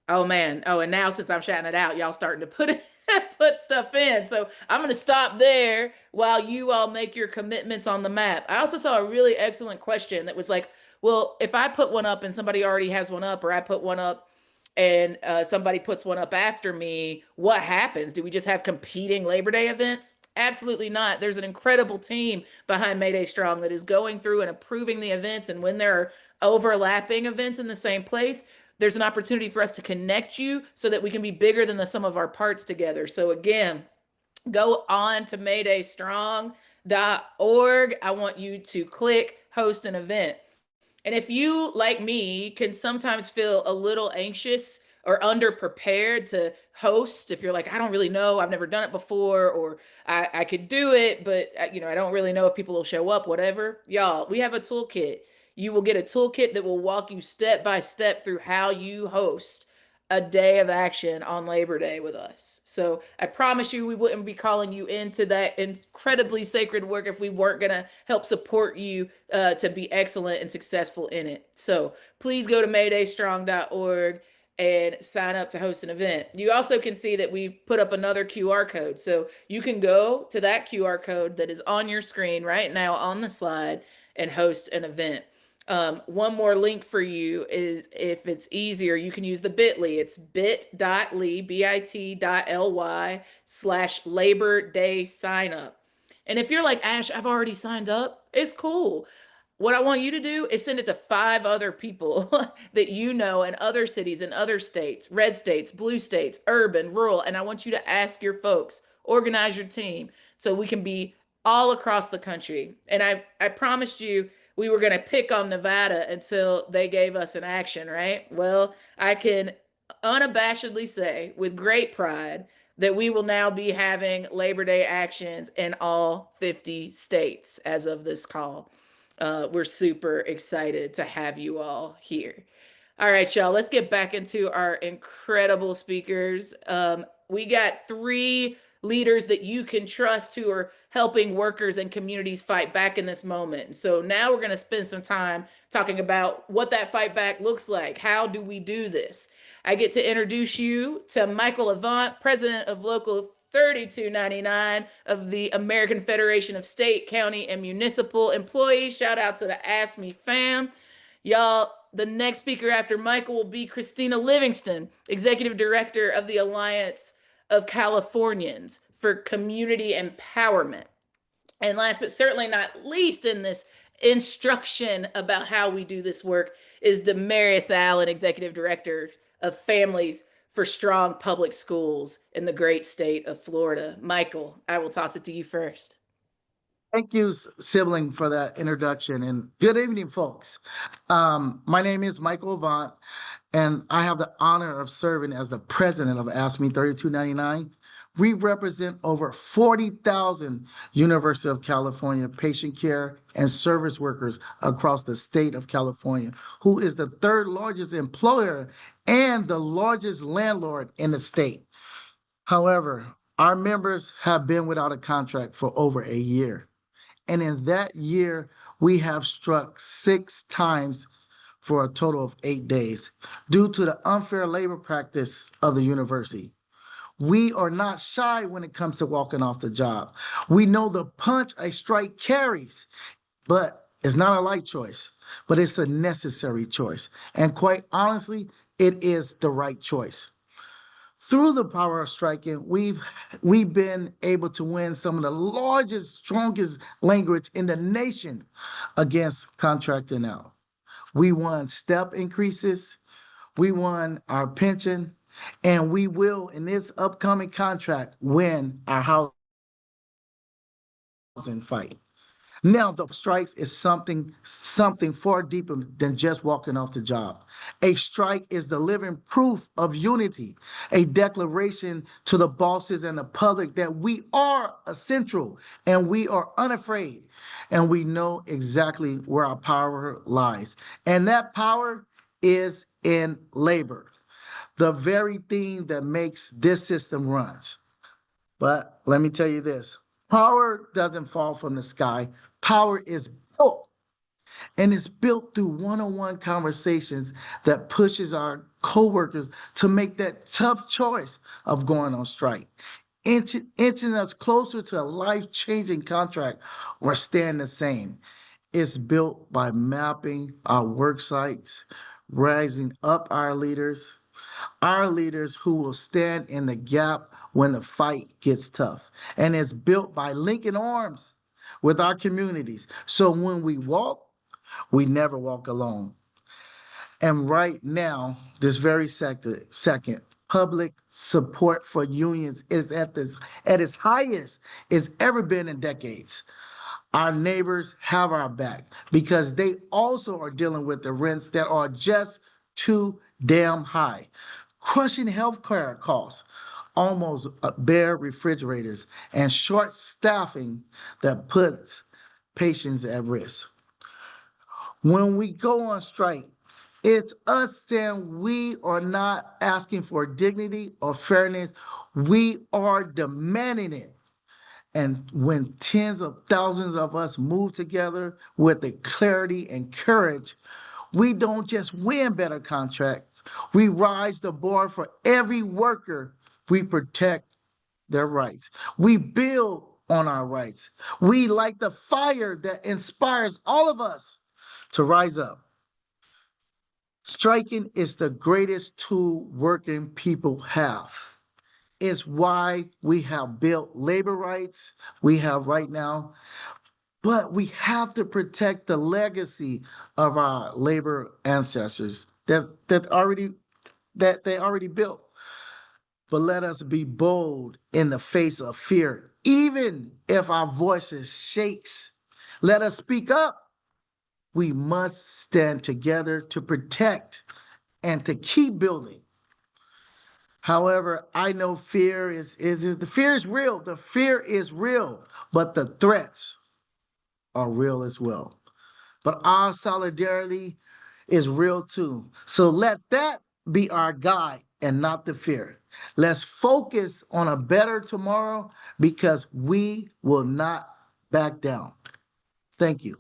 [SPEAKER 1] Oh man. Oh, and now since I'm shouting it out, y'all starting to put stuff in. So I'm going to stop there while you all make your commitments on the map. I also saw a really excellent question that was like, well, if I put one up and somebody already has one up, or I put one up and somebody puts one up after me, what happens? Do we just have competing Labor Day events? Absolutely not. There's an incredible team behind Mayday Strong that is going through and approving the events. And when there are overlapping events in the same place, there's an opportunity for us to connect you so that we can be bigger than the sum of our parts together. So again, go on to maydaystrong.org. I want you to click host an event. And if you, like me, can sometimes feel a little anxious or underprepared to host, if you're like, I don't really know, I've never done it before, or I could do it, but I don't really know if people will show up, whatever. Y'all, we have a toolkit. You will get a toolkit that will walk you step by step through how you host a day of action on Labor Day with us. So I promise you, we wouldn't be calling you into that incredibly sacred work if we weren't going to help support you to be excellent and successful in it. So please go to maydaystrong.org and sign up to host an event. You also can see that we put up another QR code. So you can go to that QR code that is on your screen right now on the slide and host an event. One more link for you is, if it's easier, you can use the bit.ly. It's bit.ly, bit.ly/Labor Day sign up. And if you're like, Ash, I've already signed up, it's cool. What I want you to do is send it to 5 other people that you know in other cities, in other states, red states, blue states, urban, rural. And I want you to ask your folks, organize your team so we can be all across the country. And I promised you, we were going to pick on Nevada until they gave us an action, right? Well, I can unabashedly say with great pride that we will now be having Labor Day actions in all 50 states as of this call. We're super excited to have you all here. All right, y'all, let's get back into our incredible speakers. We got three leaders that you can trust who are helping workers and communities fight back in this moment. So now we're going to spend some time talking about what that fight back looks like. How do we do this? I get to introduce you to Michael Avant, president of Local 3299 of the American Federation of State, County, and Municipal Employees. Shout out to the Ask Me fam. Y'all, the next speaker after Michael will be Christina Livingston, executive director of the Alliance of Californians for Community Empowerment. And last but certainly not least in this instruction about how we do this work is Damaris Allen, executive director of Families for Strong Public Schools in the great state of Florida. Michael, I will toss it to you first.
[SPEAKER 8] Thank you, Sibling, for that introduction, and good evening, folks. My name is Michael Avant, and I have the honor of serving as the president of Ask Me 3299. We represent over 40,000 University of California patient care and service workers across the state of California, who is the third largest employer and the largest landlord in the state. However, our members have been without a contract for over a year. And in that year, we have struck 6 times for a total of 8 days due to the unfair labor practice of the university. We are not shy when it comes to walking off the job. We know the punch a strike carries, but it's not a light choice, but it's a necessary choice. And quite honestly, it is the right choice. Through the power of striking, we've been able to win some of the largest, strongest language in the nation against contracting out. We won step increases, we won our pension, and we will, in this upcoming contract, win our housing fight. Now, the strikes is something far deeper than just walking off the job. A strike is the living proof of unity, a declaration to the bosses and the public that we are essential and we are unafraid, and we know exactly where our power lies. And that power is in labor, the very thing that makes this system runs. But let me tell you this. Power doesn't fall from the sky. Power is built, and it's built through one-on-one conversations that pushes our coworkers to make that tough choice of going on strike, inching us closer to a life-changing contract or staying the same. It's built by mapping our work sites, rising up our leaders who will stand in the gap when the fight gets tough. And it's built by linking arms with our communities. So when we walk, we never walk alone. And right now, this very second, public support for unions is at its highest it's ever been in decades. Our neighbors have our back because they also are dealing with the rents that are just too damn high, crushing healthcare costs, almost bare refrigerators, and short staffing that puts patients at risk. When we go on strike, it's us saying we are not asking for dignity or fairness. We are demanding it. And when tens of thousands of us move together with the clarity and courage, we don't just win better contracts. We rise the bar for every worker. We protect their rights. We build on our rights. We light the fire that inspires all of us to rise up. Striking is the greatest tool working people have. It's why we have built labor rights we have right now, but we have to protect the legacy of our labor ancestors that they already built. But let us be bold in the face of fear, even if our voices shakes. Let us speak up we must stand together to protect and to keep building. However, I know fear is the fear is real. The fear is real, but the threats are real as well. But our solidarity is real too. So let that be our guide and not the fear. Let's focus on a better tomorrow because we will not back down. Thank you.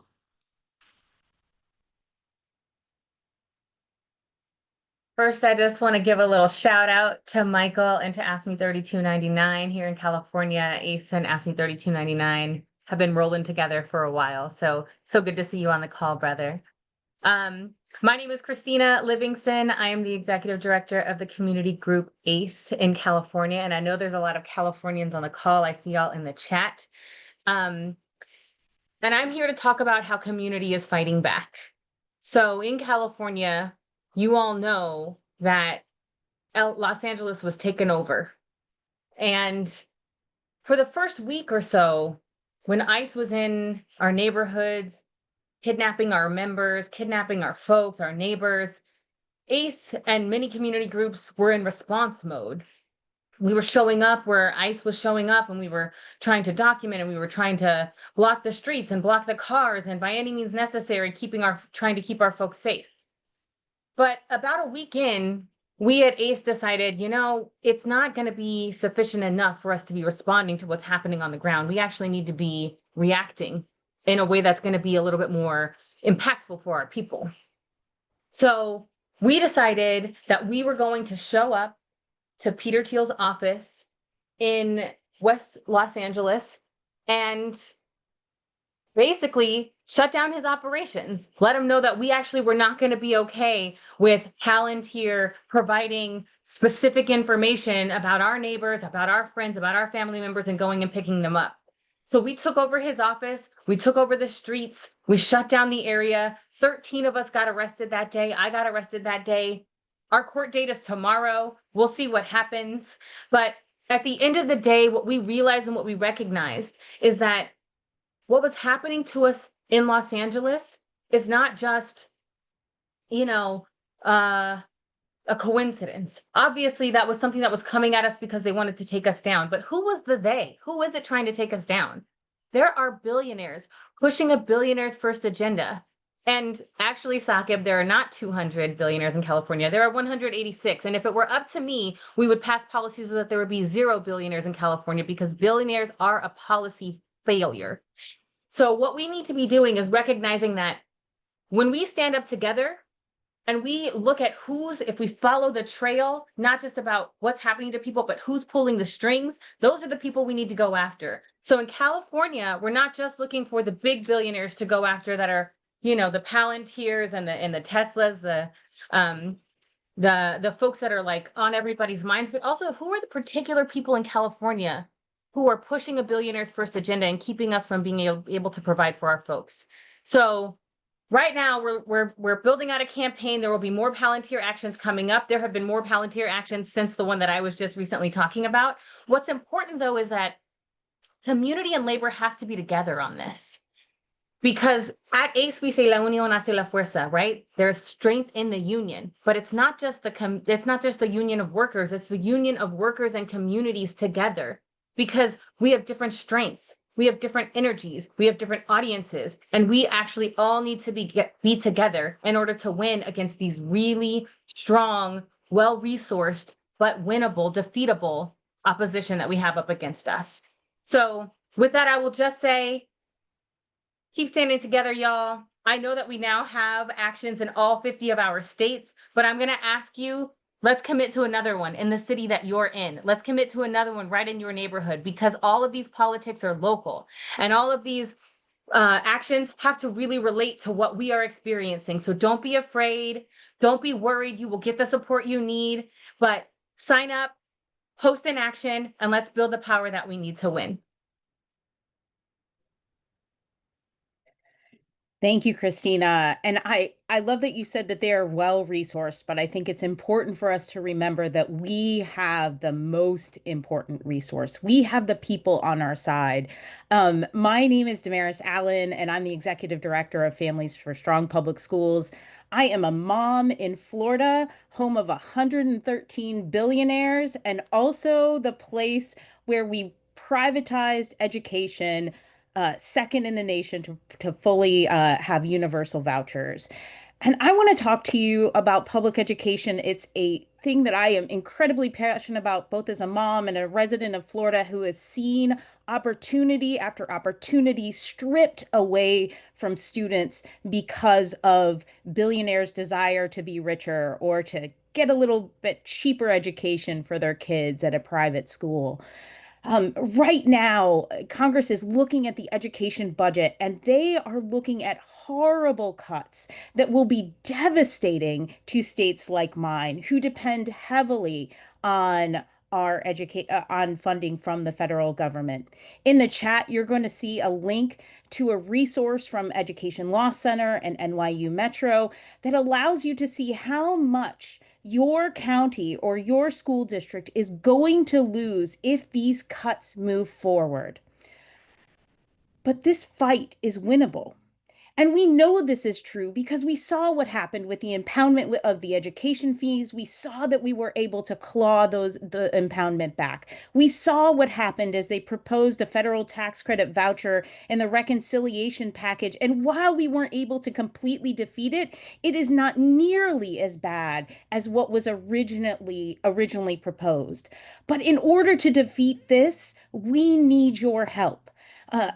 [SPEAKER 9] First, I just want to give a little shout out to Michael and to Ask Me 3299 here in California. Ace and Ask Me 3299 have been rolling together for a while. So good to see you on the call, brother. My name is Christina Livingston. I am the executive director of the community group ACE in California. And I know there's a lot of Californians on the call. I see y'all in the chat. And I'm here to talk about how community is fighting back. So in California, you all know that Los Angeles was taken over. And for the first week or so, when ICE was in our neighborhoods, kidnapping our members, kidnapping our folks, our neighbors, ACE and many community groups were in response mode. We were showing up where ICE was showing up, and we were trying to document, and we were trying to block the streets and block the cars, and by any means necessary, trying to keep our folks safe. But about a week in, we at ACE decided, it's not going to be sufficient enough for us to be responding to what's happening on the ground. We actually need to be reacting in a way that's going to be a little bit more impactful for our people. So we decided that we were going to show up to Peter Thiel's office in West Los Angeles and basically shut down his operations, let him know that we actually were not going to be okay with Palantir providing specific information about our neighbors, about our friends, about our family members, and going and picking them up. So we took over his office, we took over the streets, we shut down the area. 13 of us got arrested that day. I got arrested that day. Our court date is tomorrow. We'll see what happens. But at the end of the day, what we realized and what we recognized is that what was happening to us in Los Angeles is not just, a coincidence. Obviously, that was something that was coming at us because they wanted to take us down. But who was the they? Who is it trying to take us down? There are billionaires pushing a billionaires first agenda. And actually, Saqib, there are not 200 billionaires in California. There are 186. And if it were up to me, we would pass policies so that there would be 0 billionaires in California because billionaires are a policy failure. So what we need to be doing is recognizing that when we stand up together, and we look at if we follow the trail, not just about what's happening to people, but who's pulling the strings, those are the people we need to go after. So in California, we're not just looking for the big billionaires to go after that are, the Palantirs and the Teslas, the folks that are like on everybody's minds, but also who are the particular people in California who are pushing a billionaires first agenda and keeping us from being able to provide for our folks. So right now, we're building out a campaign. There will be more Palantir actions coming up. There have been more Palantir actions since the one that I was just recently talking about. What's important, though, is that community and labor have to be together on this. Because at ACE, we say la unión hace la fuerza, right? There's strength in the union, but it's not just the union of workers. It's the union of workers and communities together, because we have different strengths. We have different energies, we have different audiences, and we actually all need to be together in order to win against these really strong, well-resourced, but winnable, defeatable opposition that we have up against us. So with that, I will just say, keep standing together, y'all. I know that we now have actions in all 50 of our states, but I'm gonna ask you, let's commit to another one in the city that you're in. Let's commit to another one right in your neighborhood, because all of these politics are local, and all of these actions have to really relate to what we are experiencing. So don't be afraid. Don't be worried. You will get the support you need, but sign up, post an action, and let's build the power that we need to win.
[SPEAKER 10] Thank you, Christina. And I love that you said that they are well resourced, but I think it's important for us to remember that we have the most important resource. We have the people on our side. My name is Damaris Allen, and I'm the executive director of Families for Strong Public Schools. I am a mom in Florida, home of 113 billionaires, and also the place where we privatized education second in the nation to fully have universal vouchers. And I want to talk to you about public education. It's a thing that I am incredibly passionate about, both as a mom and a resident of Florida who has seen opportunity after opportunity stripped away from students because of billionaires' desire to be richer or to get a little bit cheaper education for their kids at a private school. Right now, Congress is looking at the education budget and they are looking at horrible cuts that will be devastating to states like mine, who depend heavily on on funding from the federal government. In the chat, you're going to see a link to a resource from Education Law Center and NYU Metro that allows you to see how much your county or your school district is going to lose if these cuts move forward. But this fight is winnable. And we know this is true because we saw what happened with the impoundment of the education fees. We saw that we were able to claw the impoundment back. We saw what happened as they proposed a federal tax credit voucher in the reconciliation package. And while we weren't able to completely defeat it, it is not nearly as bad as what was originally proposed. But in order to defeat this, we need your help.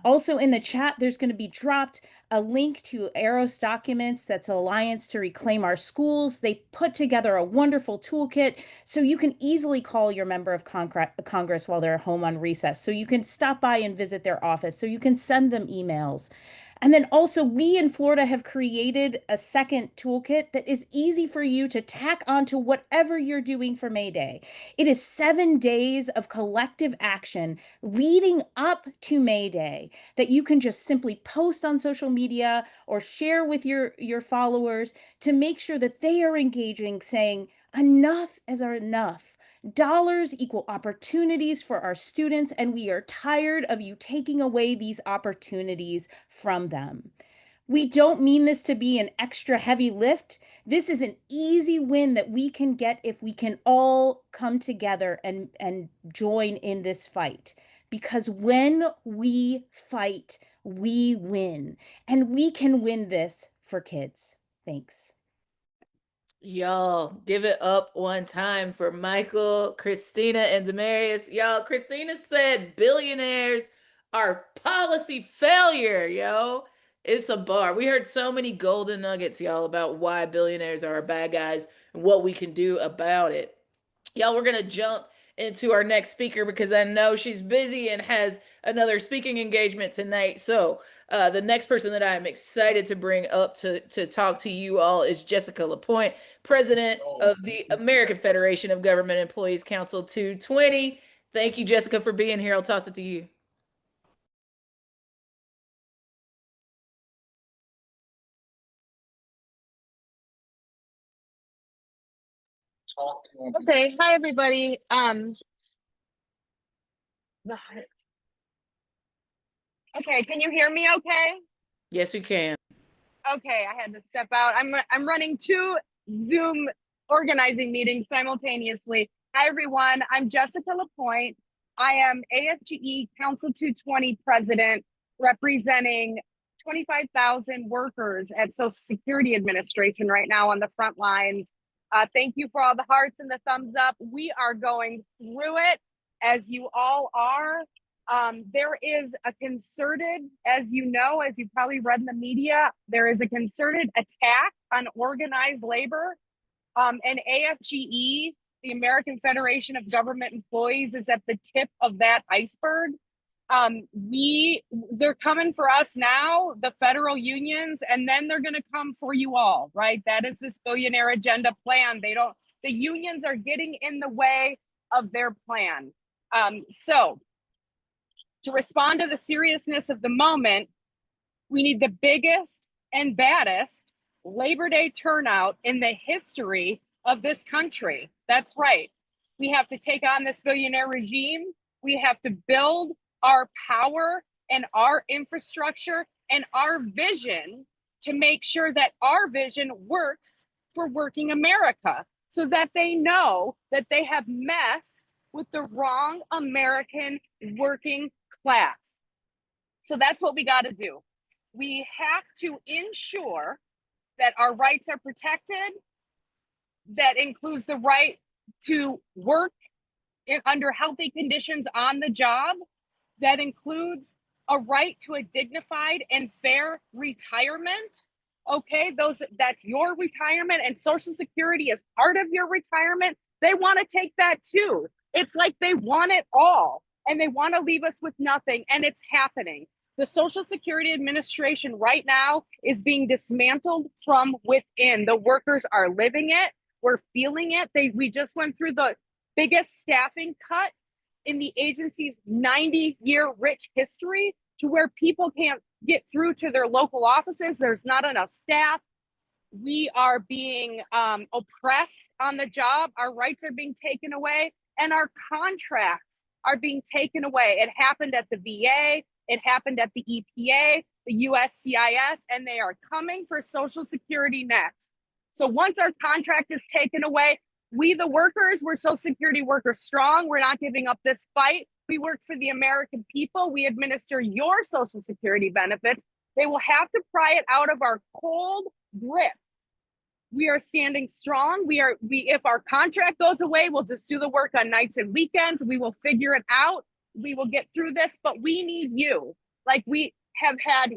[SPEAKER 10] Also in the chat, there's going to be dropped a link to Eros Documents, that's Alliance to Reclaim Our Schools. They put together a wonderful toolkit so you can easily call your member of Congress while they're home on recess. So you can stop by and visit their office. So you can send them emails. And then also, we in Florida have created a second toolkit that is easy for you to tack onto whatever you're doing for May Day. It is 7 days of collective action leading up to May Day that you can just simply post on social media or share with your followers to make sure that they are engaging, saying enough is enough. Dollars equal opportunities for our students, and we are tired of you taking away these opportunities from them. We don't mean this to be an extra heavy lift. This is an easy win that we can get if we can all come together and join in this fight. Because when we fight, we win. And we can win this for kids. Thanks.
[SPEAKER 1] Y'all, give it up one time for Michael, Christina, and Demarius. Y'all, Christina said billionaires are policy failure, yo. It's a bar. We heard so many golden nuggets, y'all, about why billionaires are bad guys and what we can do about it. Y'all, we're gonna jump into our next speaker because I know she's busy and has another speaking engagement tonight. So the next person that I'm excited to bring up to talk to you all is Jessica Lapointe, president of the American Federation of Government Employees Council 220. Thank you, Jessica, for being here. I'll toss it to you.
[SPEAKER 9] Okay, hi everybody. Okay, can you hear me okay?
[SPEAKER 1] Yes, we can.
[SPEAKER 9] Okay, I had to step out. I'm running two Zoom organizing meetings simultaneously. Hi everyone, I'm Jessica Lapointe. I am AFGE Council 220 president, representing 25,000 workers at Social Security Administration right now on the front lines. Thank you for all the hearts and the thumbs up. We are going through it, as you all are. There is a concerted, as you know, as you've probably read in the media, there is a concerted attack on organized labor. And AFGE, the American Federation of Government Employees, is at the tip of that iceberg. They're coming for us now, the federal unions, and then they're going to come for you all, right? That is this billionaire agenda plan. The unions are getting in the way of their plan. So to respond to the seriousness of the moment, we need the biggest,
[SPEAKER 11] and baddest Labor Day turnout in the history of this country. That's right. We have to take on this billionaire regime. We have to build our power and our infrastructure and our vision to make sure that our vision works for working America, so that they know that they have messed with the wrong American working class. So that's what we got to do. We have to ensure that our rights are protected. That includes the right to work under healthy conditions on the job. That includes a right to a dignified and fair retirement. Okay, that's your retirement, and Social Security is part of your retirement. They want to take that too. It's like they want it all, and they want to leave us with nothing, and it's happening. The Social Security Administration right now is being dismantled from within. The workers are living it. We're feeling it. We just went through the biggest staffing cut in the agency's 90-year rich history, to where people can't get through to their local offices. There's not enough staff. We are being oppressed on the job. Our rights are being taken away, and our contracts are being taken away. It happened at the VA. It happened at the EPA, the USCIS, and they are coming for Social Security next. So once our contract is taken away, we, the workers, we're Social Security workers strong. We're not giving up this fight. We work for the American people. We administer your Social Security benefits. They will have to pry it out of our cold grip. We are standing strong. If our contract goes away, we'll just do the work on nights and weekends. We will figure it out. We will get through this, but we need you. Like, we have had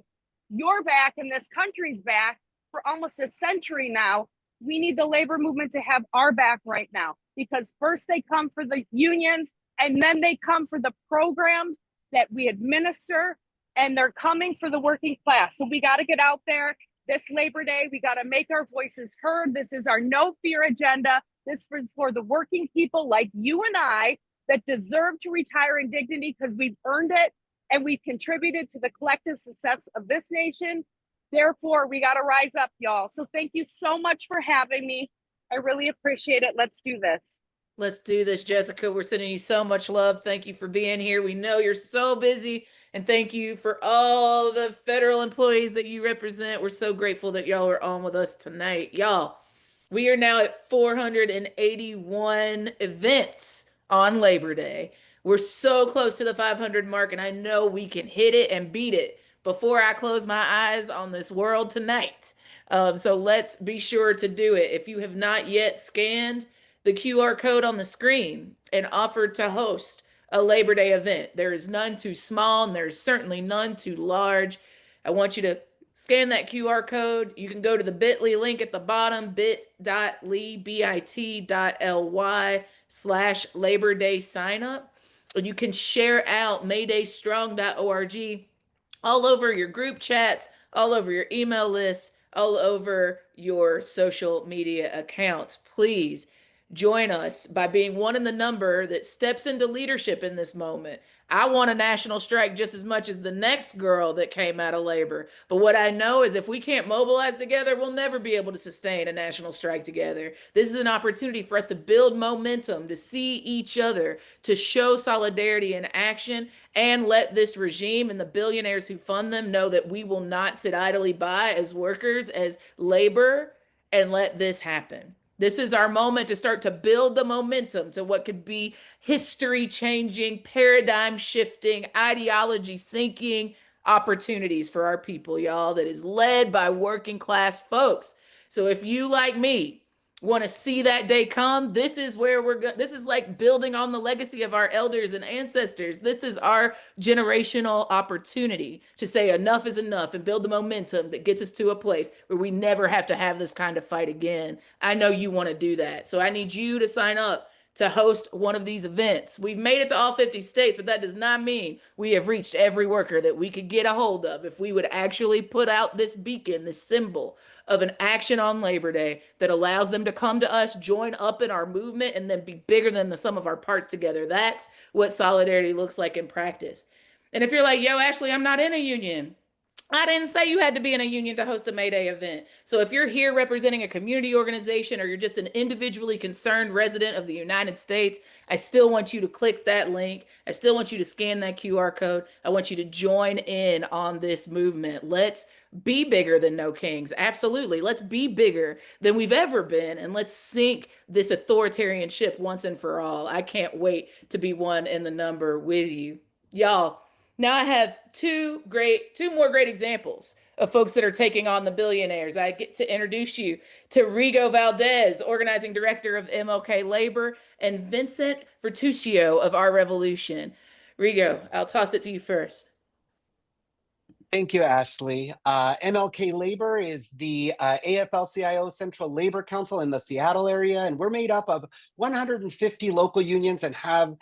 [SPEAKER 11] your back and this country's back for almost a century now. We need the labor movement to have our back right now, because first they come for the unions, and then they come for the programs that we administer, and they're coming for the working class. So we got to get out there this Labor Day. We got to make our voices heard. This is our no fear agenda. This is for the working people like you and I that deserve to retire in dignity, because we've earned it and we've contributed to the collective success of this nation. Therefore, we got to rise up, y'all. So thank you so much for having me. I really appreciate it. Let's do this.
[SPEAKER 1] Let's do this, Jessica. We're sending you so much love. Thank you for being here. We know you're so busy, and thank you for all the federal employees that you represent. We're so grateful that y'all are on with us tonight. Y'all, we are now at 481 events on Labor Day. We're so close to the 500 mark, and I know we can hit it and beat it before I close my eyes on this world tonight. So let's be sure to do it. If you have not yet scanned the QR code on the screen and offered to host a Labor Day event, there is none too small, and there's certainly none too large. I want you to scan that QR code. You can go to the bit.ly link at the bottom, bit.ly, bit.ly/Labor Day sign up. And you can share out maydaystrong.org all over your group chats, all over your email lists, all over your social media accounts. Please join us by being one in the number that steps into leadership in this moment. I want a national strike just as much as the next girl that came out of labor. But what I know is if we can't mobilize together, we'll never be able to sustain a national strike together. This is an opportunity for us to build momentum, to see each other, to show solidarity in action, and let this regime and the billionaires who fund them know that we will not sit idly by as workers, as labor, and let this happen. This is our moment to start to build the momentum to what could be history changing, paradigm shifting, ideology sinking opportunities for our people, y'all, that is led by working class folks. So if you, like me, want to see that day come, this is where we're going. This is like building on the legacy of our elders and ancestors. This is our generational opportunity to say enough is enough and build the momentum that gets us to a place where we never have to have this kind of fight again. I know you want to do that. So I need you to sign up to host one of these events. We've made it to all 50 states, but that does not mean we have reached every worker that we could get a hold of if we would actually put out this beacon, this symbol of an action on Labor Day that allows them to come to us, join up in our movement, and then be bigger than the sum of our parts together. That's what solidarity looks like in practice. And if you're like, yo, Ashley, I'm not in a union, I didn't say you had to be in a union to host a May Day event. So if you're here representing a community organization or you're just an individually concerned resident of the United States, I still want you to click that link. I still want you to scan that QR code. I want you to join in on this movement. Let's be bigger than No Kings. Absolutely. Let's be bigger than we've ever been. And let's sink this authoritarian ship once and for all. I can't wait to be one in the number with you. Y'all, now I have two more great examples of folks that are taking on the billionaires. I get to introduce you to Rigo Valdez, organizing director of MLK Labor, and Vincent Vertuccio of Our Revolution. Rigo, I'll toss it to you first.
[SPEAKER 12] Thank you, Ashley. MLK Labor is the AFL-CIO Central Labor Council in the Seattle area, and we're made up of 150 local unions and have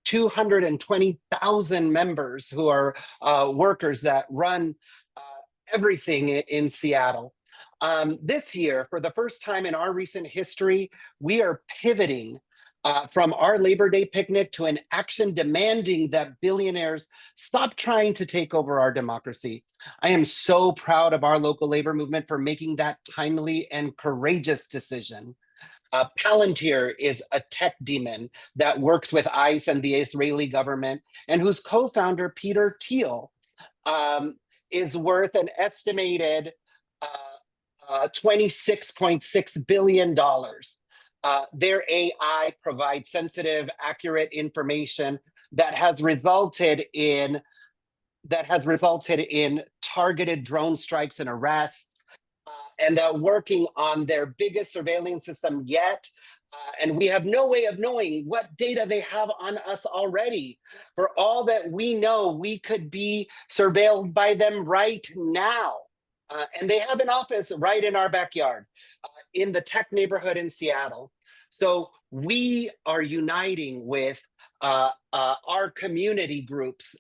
[SPEAKER 12] 220,000 members who are workers that run everything in Seattle. This year, for the first time in our recent history, we are pivoting from our Labor Day picnic to an action demanding that billionaires stop trying to take over our democracy. I am so proud of our local labor movement for making that timely and courageous decision. Palantir is a tech demon that works with ICE and the Israeli government, and whose co-founder, Peter Thiel, is worth an estimated $26.6 billion. Their AI provides sensitive, accurate information that has resulted in targeted drone strikes and arrests, and they're working on their biggest surveillance system yet. And we have no way of knowing what data they have on us already. For all that we know, we could be surveilled by them right now. And they have an office right in our backyard, in the tech neighborhood in Seattle. So we are uniting with our community groups,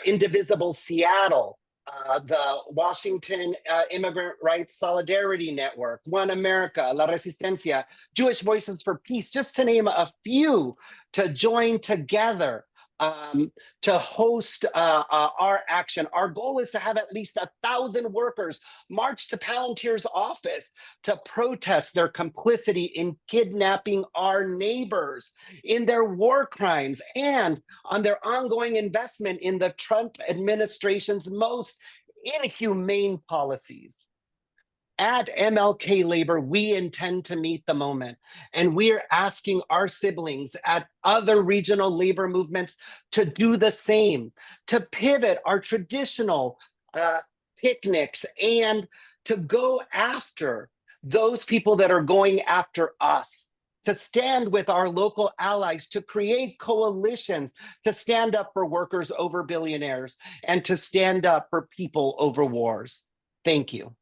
[SPEAKER 12] Indivisible Seattle, the Washington Immigrant Rights Solidarity Network, One America, La Resistencia, Jewish Voices for Peace, just to name a few, to join together to host our action. Our goal is to have at least 1,000 workers march to Palantir's office to protest their complicity in kidnapping our neighbors, in their war crimes, and on their ongoing investment in the Trump administration's most inhumane policies. At MLK Labor, we intend to meet the moment, and we're asking our siblings at other regional labor movements to do the same, to pivot our traditional picnics and to go after those people that are going after us, to stand with our local allies, to create coalitions, to stand up for workers over billionaires, and to stand up for people over wars. Thank you.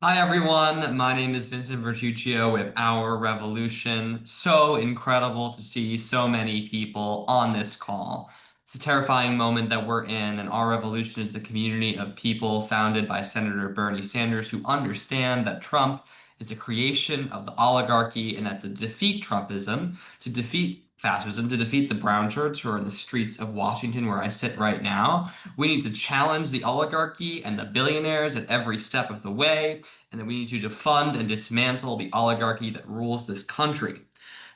[SPEAKER 13] Hi everyone, my name is Vincent Vertuccio with Our Revolution. So incredible to see so many people on this call. It's a terrifying moment that we're in, and Our Revolution is a community of people founded by Senator Bernie Sanders who understand that Trump is a creation of the oligarchy and that to defeat Trumpism, to defeat fascism, to defeat the brown shirts who are in the streets of Washington where I sit right now, we need to challenge the oligarchy and the billionaires at every step of the way, and then we need to defund and dismantle the oligarchy that rules this country.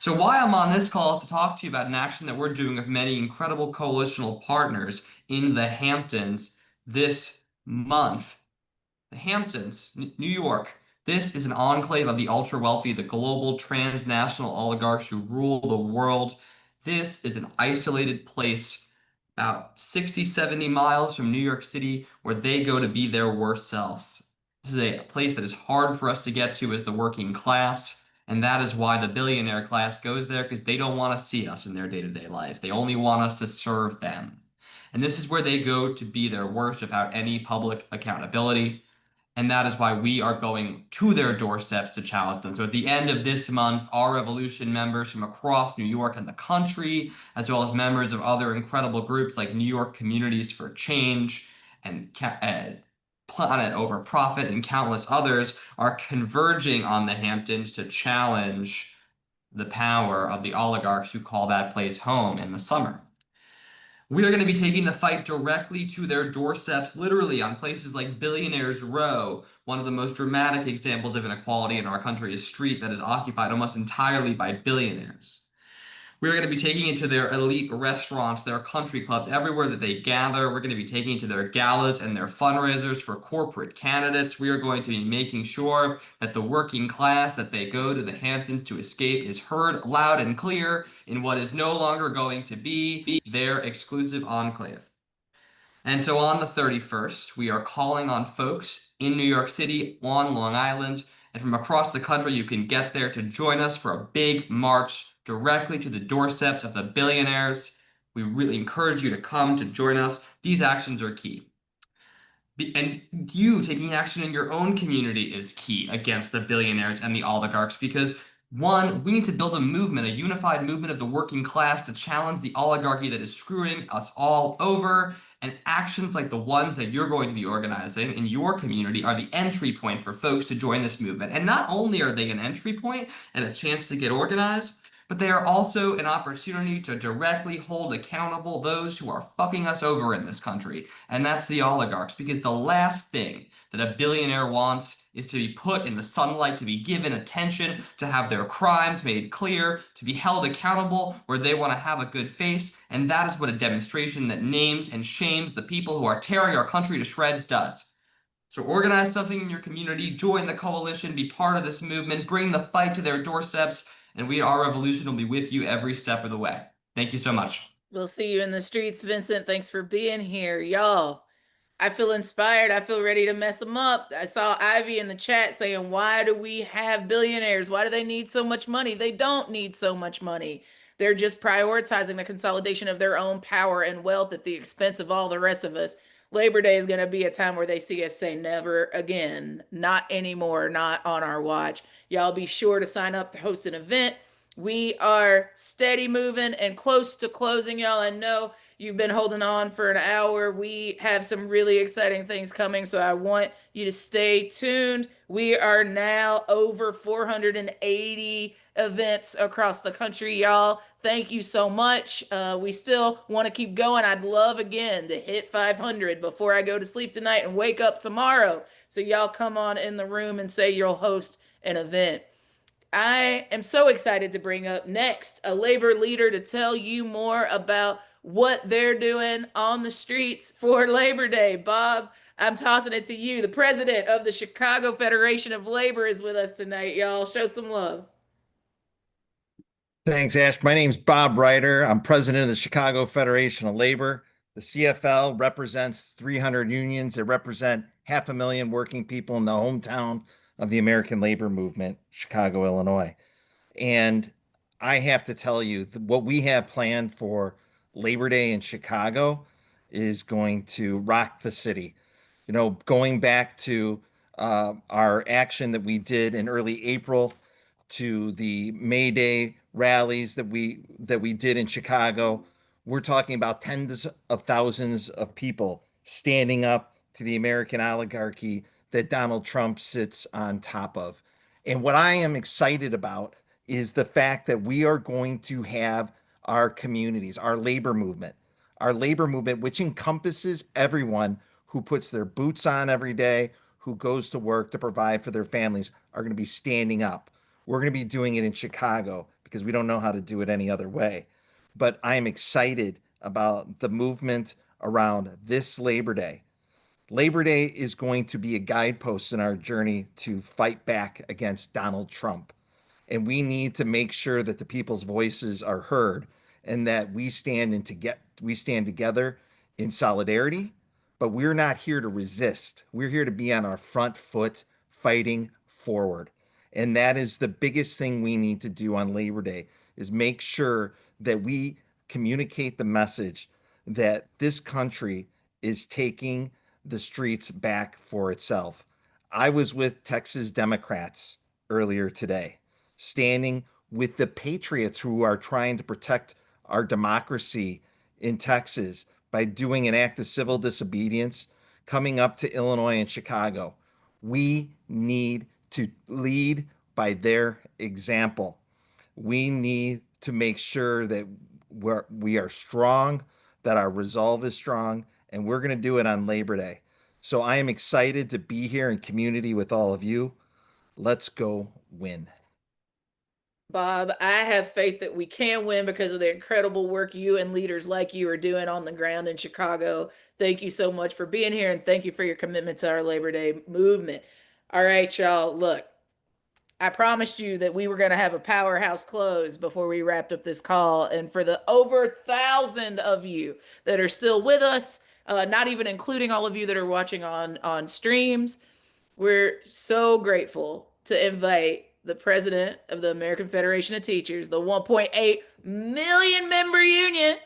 [SPEAKER 13] So why I'm on this call is to talk to you about an action that we're doing with many incredible coalitional partners in the Hamptons this month. The Hamptons, New York. This is an enclave of the ultra-wealthy, the global transnational oligarchs who rule the world. This is an isolated place about 60, 70 miles from New York City where they go to be their worst selves. This is a place that is hard for us to get to as the working class, and that is why the billionaire class goes there, because they don't want to see us in their day-to-day lives. They only want us to serve them. And this is where they go to be their worst without any public accountability. And that is why we are going to their doorsteps to challenge them. So at the end of this month, Our Revolution members from across New York and the country, as well as members of other incredible groups like New York Communities for Change and Planet Over Profit and countless others, are converging on the Hamptons to challenge the power of the oligarchs who call that place home in the summer. We are going to be taking the fight directly to their doorsteps, literally on places like Billionaires Row, one of the most dramatic examples of inequality in our country, a street that is occupied almost entirely by billionaires. We're going to be taking it to their elite restaurants, their country clubs, everywhere that they gather. We're going to be taking it to their galas and their fundraisers for corporate candidates. We are going to be making sure that the working class that they go to the Hamptons to escape is heard loud and clear in what is no longer going to be their exclusive enclave. And so on the 31st, we are calling on folks in New York City, on Long Island, and from across the country. You can get there to join us for a big march directly to the doorsteps of the billionaires. We really encourage you to come to join us. These actions are key. And you taking action in your own community is key against the billionaires and the oligarchs because, one, we need to build a movement, a unified movement of the working class to challenge the oligarchy that is screwing us all over. And actions like the ones that you're going to be organizing in your community are the entry point for folks to join this movement. And not only are they an entry point and a chance to get organized, but they are also an opportunity to directly hold accountable those who are fucking us over in this country. And that's the oligarchs, because the last thing that a billionaire wants is to be put in the sunlight, to be given attention, to have their crimes made clear, to be held accountable where they want to have a good face. And that is what a demonstration that names and shames the people who are tearing our country to shreds does. So organize something in your community, join the coalition, be part of this movement, bring the fight to their doorsteps, and our revolution will be with you every step of the way. Thank you so much.
[SPEAKER 1] We'll see you in the streets, Vincent. Thanks for being here, y'all. I feel inspired. I feel ready to mess them up. I saw Ivy in the chat saying, why do we have billionaires? Why do they need so much money? They don't need so much money. They're just prioritizing the consolidation of their own power and wealth at the expense of all the rest of us. Labor Day is going to be a time where they see us say never again, not anymore, not on our watch. Y'all be sure to sign up to host an event. We are steady moving and close to closing, y'all. I know you've been holding on for an hour. We have some really exciting things coming, so I want you to stay tuned. We are now over 480 events across the country, y'all. Thank you so much. We still want to keep going. I'd love again to hit 500 before I go to sleep tonight and wake up tomorrow. So y'all come on in the room and say you'll host an event. I am so excited to bring up next a labor leader to tell you more about what they're doing on the streets for Labor Day. Bob, I'm tossing it to you. The president of the Chicago Federation of Labor is with us tonight, y'all. Show some love.
[SPEAKER 14] Thanks, Ash. My name's Bob Ryder. I'm president of the Chicago Federation of Labor. The CFL represents 300 unions that represent 500,000 working people in the hometown of the American labor movement, Chicago, Illinois. And I have to tell you, what we have planned for Labor Day in Chicago is going to rock the city. You know, going back to our action that we did in early April, to the May Day rallies that we did in Chicago, we're talking about tens of thousands of people standing up to the American oligarchy that Donald Trump sits on top of. And what I am excited about is the fact that we are going to have our communities, our labor movement, which encompasses everyone who puts their boots on every day, who goes to work to provide for their families, are going to be standing up. We're going to be doing it in Chicago because we don't know how to do it any other way. But I am excited about the movement around this Labor Day. Labor Day is going to be a guidepost in our journey to fight back against Donald Trump. And we need to make sure that the people's voices are heard and that we stand together in solidarity, but we're not here to resist. We're here to be on our front foot fighting forward. And that is the biggest thing we need to do on Labor Day, is make sure that we communicate the message that this country is taking the streets back for itself. I was with Texas Democrats earlier today, standing with the patriots who are trying to protect our democracy in Texas by doing an act of civil disobedience, coming up to Illinois and Chicago. We need to lead by their example. We need to make sure that we are strong, that our resolve is strong, and we're going to do it on Labor Day. So I am excited to be here in community with all of you. Let's go win.
[SPEAKER 1] Bob, I have faith that we can win because of the incredible work you and leaders like you are doing on the ground in Chicago. Thank you so much for being here and thank you for your commitment to our Labor Day movement. All right, y'all, look, I promised you that we were going to have a powerhouse close before we wrapped up this call. And for the over 1,000 of you that are still with us, not even including all of you that are watching on streams, we're so grateful to invite the president of the American Federation of Teachers, the 1.8 million member union.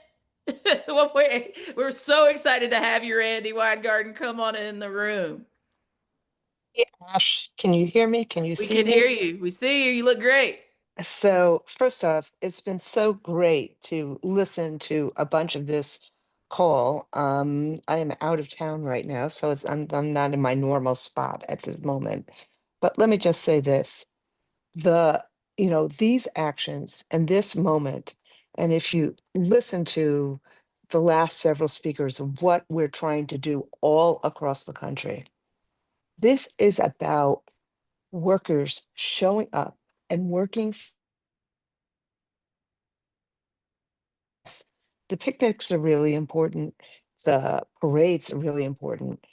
[SPEAKER 1] 1.8. We're so excited to have you, Randy Weingarten. Come on in the room.
[SPEAKER 15] Hey, Ash, can you hear me? Can you
[SPEAKER 1] We
[SPEAKER 15] see
[SPEAKER 1] can hear
[SPEAKER 15] me?
[SPEAKER 1] you. We see you. You look great.
[SPEAKER 15] So, first off, it's been so great to listen to a bunch of this call. I am out of town right now, so I'm not in my normal spot at this moment. But let me just say this. These actions and this moment, and if you listen to the last several speakers of what we're trying to do all across the country, this is about workers showing up and working. The picnics are really important. The parades are really important.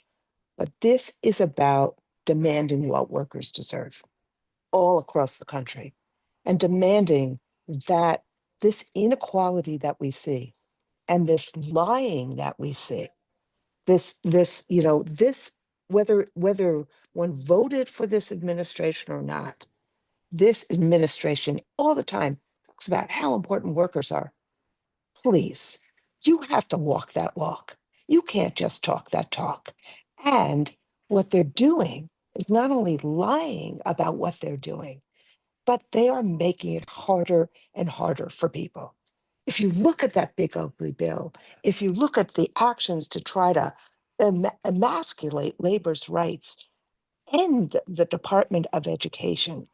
[SPEAKER 15] But this is about demanding what workers deserve all across the country and demanding that this inequality that we see and this lying that we see, this, whether one voted for this administration or not, this administration all the time talks about how important workers are. Please, you have to walk that walk. You can't just talk that talk. And what they're doing is not only lying about what they're doing, but they are making it harder and harder for people. If you look at that big ugly bill, if you look at the actions to try to emasculate labor's rights, end the Department of Education,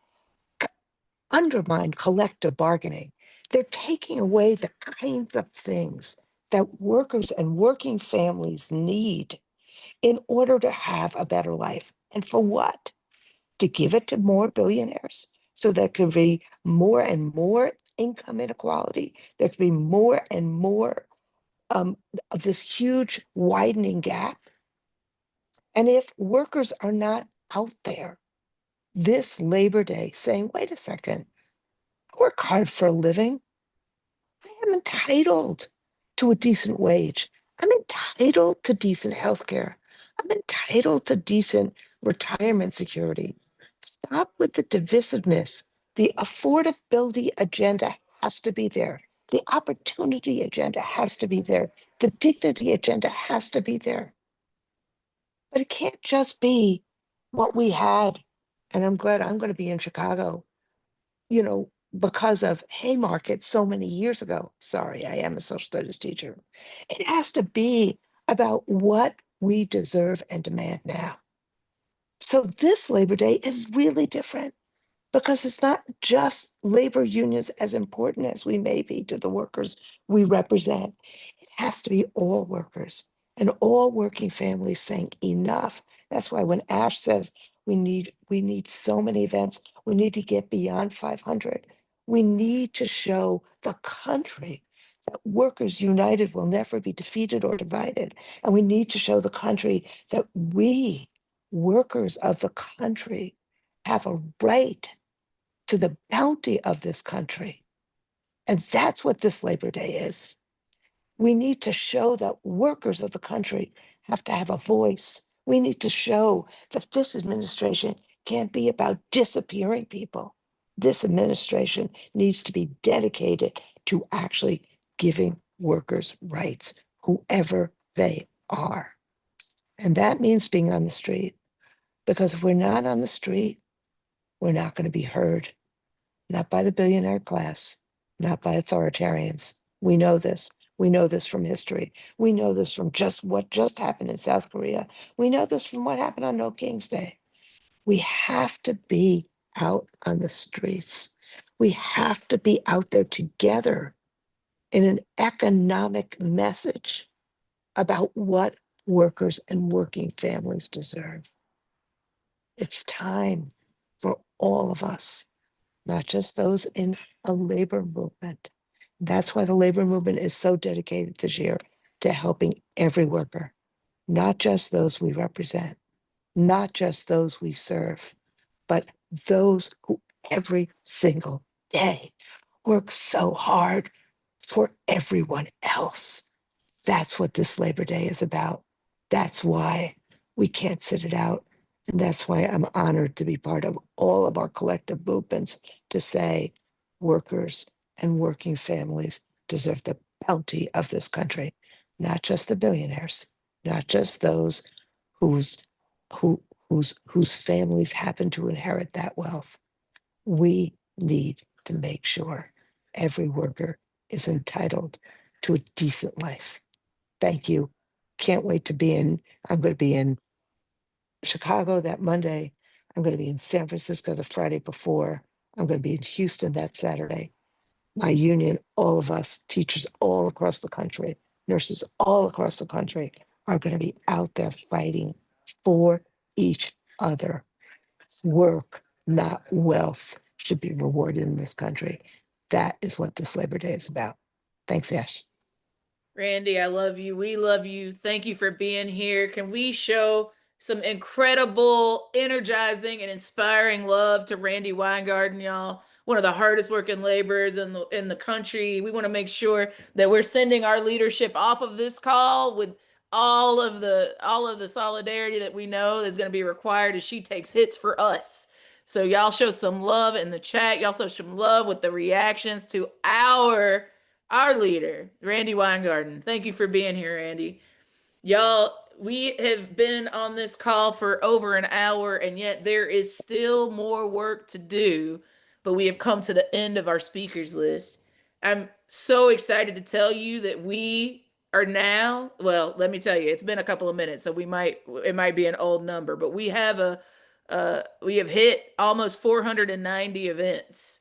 [SPEAKER 15] undermine collective bargaining. They're taking away the kinds of things that workers and working families need in order to have a better life. And for what? To give it to more billionaires so there could be more and more income inequality. There could be more and more of this huge widening gap. And if workers are not out there this Labor Day saying, wait a second, I work hard for a living. I am entitled to a decent wage. I'm entitled to decent health care. I'm entitled to decent retirement security. Stop with the divisiveness. The affordability agenda has to be there. The opportunity agenda has to be there. The dignity agenda has to be there. But it can't just be what we had. And I'm glad I'm going to be in Chicago, because of Haymarket so many years ago. Sorry, I am a social studies teacher. It has to be about what we deserve and demand now. So this Labor Day is really different because it's not just labor unions as important as we may be to the workers we represent. It has to be all workers and all working families saying enough. That's why when Ash says we need so many events, we need to get beyond 500. We need to show the country that workers united will never be defeated or divided. And we need to show the country that we, workers of the country, have a right to the bounty of this country. And that's what this Labor Day is. We need to show that workers of the country have to have a voice. We need to show that this administration can't be about disappearing people. This administration needs to be dedicated to actually giving workers rights, whoever they are. And that means being on the street, because if we're not on the street, we're not going to be heard. Not by the billionaire class, not by authoritarians. We know this. We know this from history. We know this from what just happened in South Korea. We know this from what happened on No King's Day. We have to be out on the streets. We have to be out there together in an economic message about what workers and working families deserve. It's time for all of us, not just those in a labor movement. That's why the labor movement is so dedicated this year to helping every worker, not just those we represent, not just those we serve, but those who every single day work so hard for everyone else. That's what this Labor Day is about. That's why we can't sit it out. And that's why I'm honored to be part of all of our collective movements to say workers and working families deserve the bounty of this country, not just the billionaires, not just those whose who whose families happen to inherit that wealth. We need to make sure every worker is entitled to a decent life. Thank you. Can't wait to be in. I'm going to be in Chicago that Monday. I'm going to be in San Francisco the Friday before. I'm going to be in Houston that Saturday. My union, all of us, teachers all across the country, nurses all across the country are going to be out there fighting for each other. Work, not wealth, should be rewarded in this country. That is what this Labor Day is about. Thanks, Ash.
[SPEAKER 1] Randy, I love you. We love you. Thank you for being here. Can we show some incredible, energizing, and inspiring love to Randy Weingarten, y'all? One of the hardest working laborers in the country. We want to make sure that we're sending our leadership off of this call with all of the solidarity that we know is going to be required as she takes hits for us. So y'all show some love in the chat. Y'all show some love with the reactions to our leader, Randy Weingarten. Thank you for being here, Randy. Y'all, we have been on this call for over an hour, and yet there is still more work to do, but we have come to the end of our speakers list. I'm so excited to tell you that we are now, well, let me tell you, it's been a couple of minutes, so it might be an old number, but we have hit almost 490 events.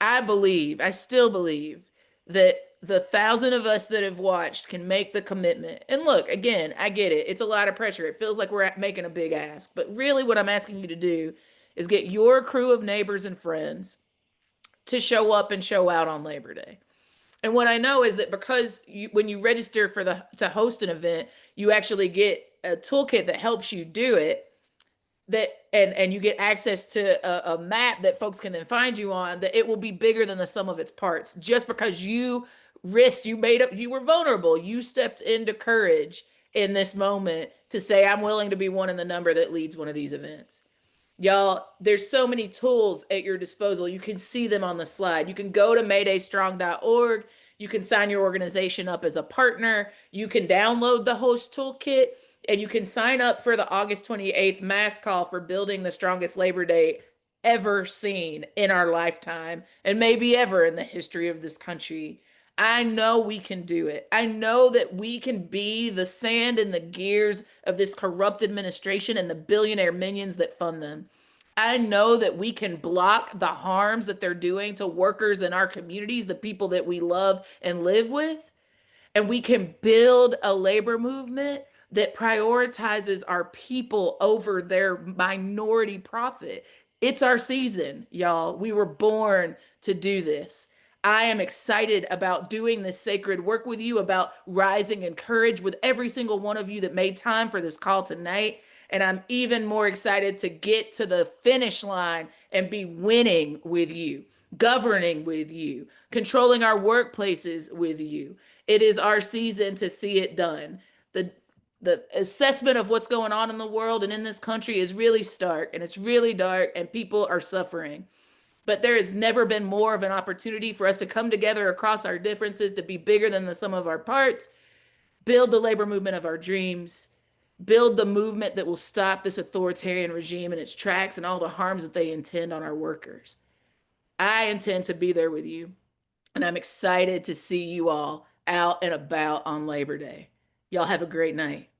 [SPEAKER 1] I still believe that the thousand of us that have watched can make the commitment. And look, again, I get it. It's a lot of pressure. It feels like we're making a big ask. But really, what I'm asking you to do is get your crew of neighbors and friends to show up and show out on Labor Day. And what I know is that because when you register to host an event, you actually get a toolkit that helps you do it, that and you get access to a map that folks can then find you on, that it will be bigger than the sum of its parts, just because you were vulnerable, you stepped into courage in this moment to say, I'm willing to be one in the number that leads one of these events. Y'all, there's so many tools at your disposal. You can see them on the slide. You can go to maydaystrong.org. You can sign your organization up as a partner. You can download the host toolkit, and you can sign up for the August 28th mass call for building the strongest Labor Day ever seen in our lifetime, and maybe ever in the history of this country. I know we can do it. I know that we can be the sand in the gears of this corrupt administration and the billionaire minions that fund them. I know that we can block the harms that they're doing to workers in our communities, the people that we love and live with. And we can build a labor movement that prioritizes our people over their minority profit. It's our season, y'all. We were born to do this. I am excited about doing this sacred work with you, about rising in courage with every single one of you that made time for this call tonight. And I'm even more excited to get to the finish line and be winning with you, governing with you, controlling our workplaces with you. It is our season to see it done. The assessment of what's going on in the world and in this country is really stark, and it's really dark, and people are suffering. But there has never been more of an opportunity for us to come together across our differences, to be bigger than the sum of our parts, build the labor movement of our dreams, build the movement that will stop this authoritarian regime in its tracks and all the harms that they intend on our workers. I intend to be there with you, and I'm excited to see you all out and about on Labor Day. Y'all have a great night.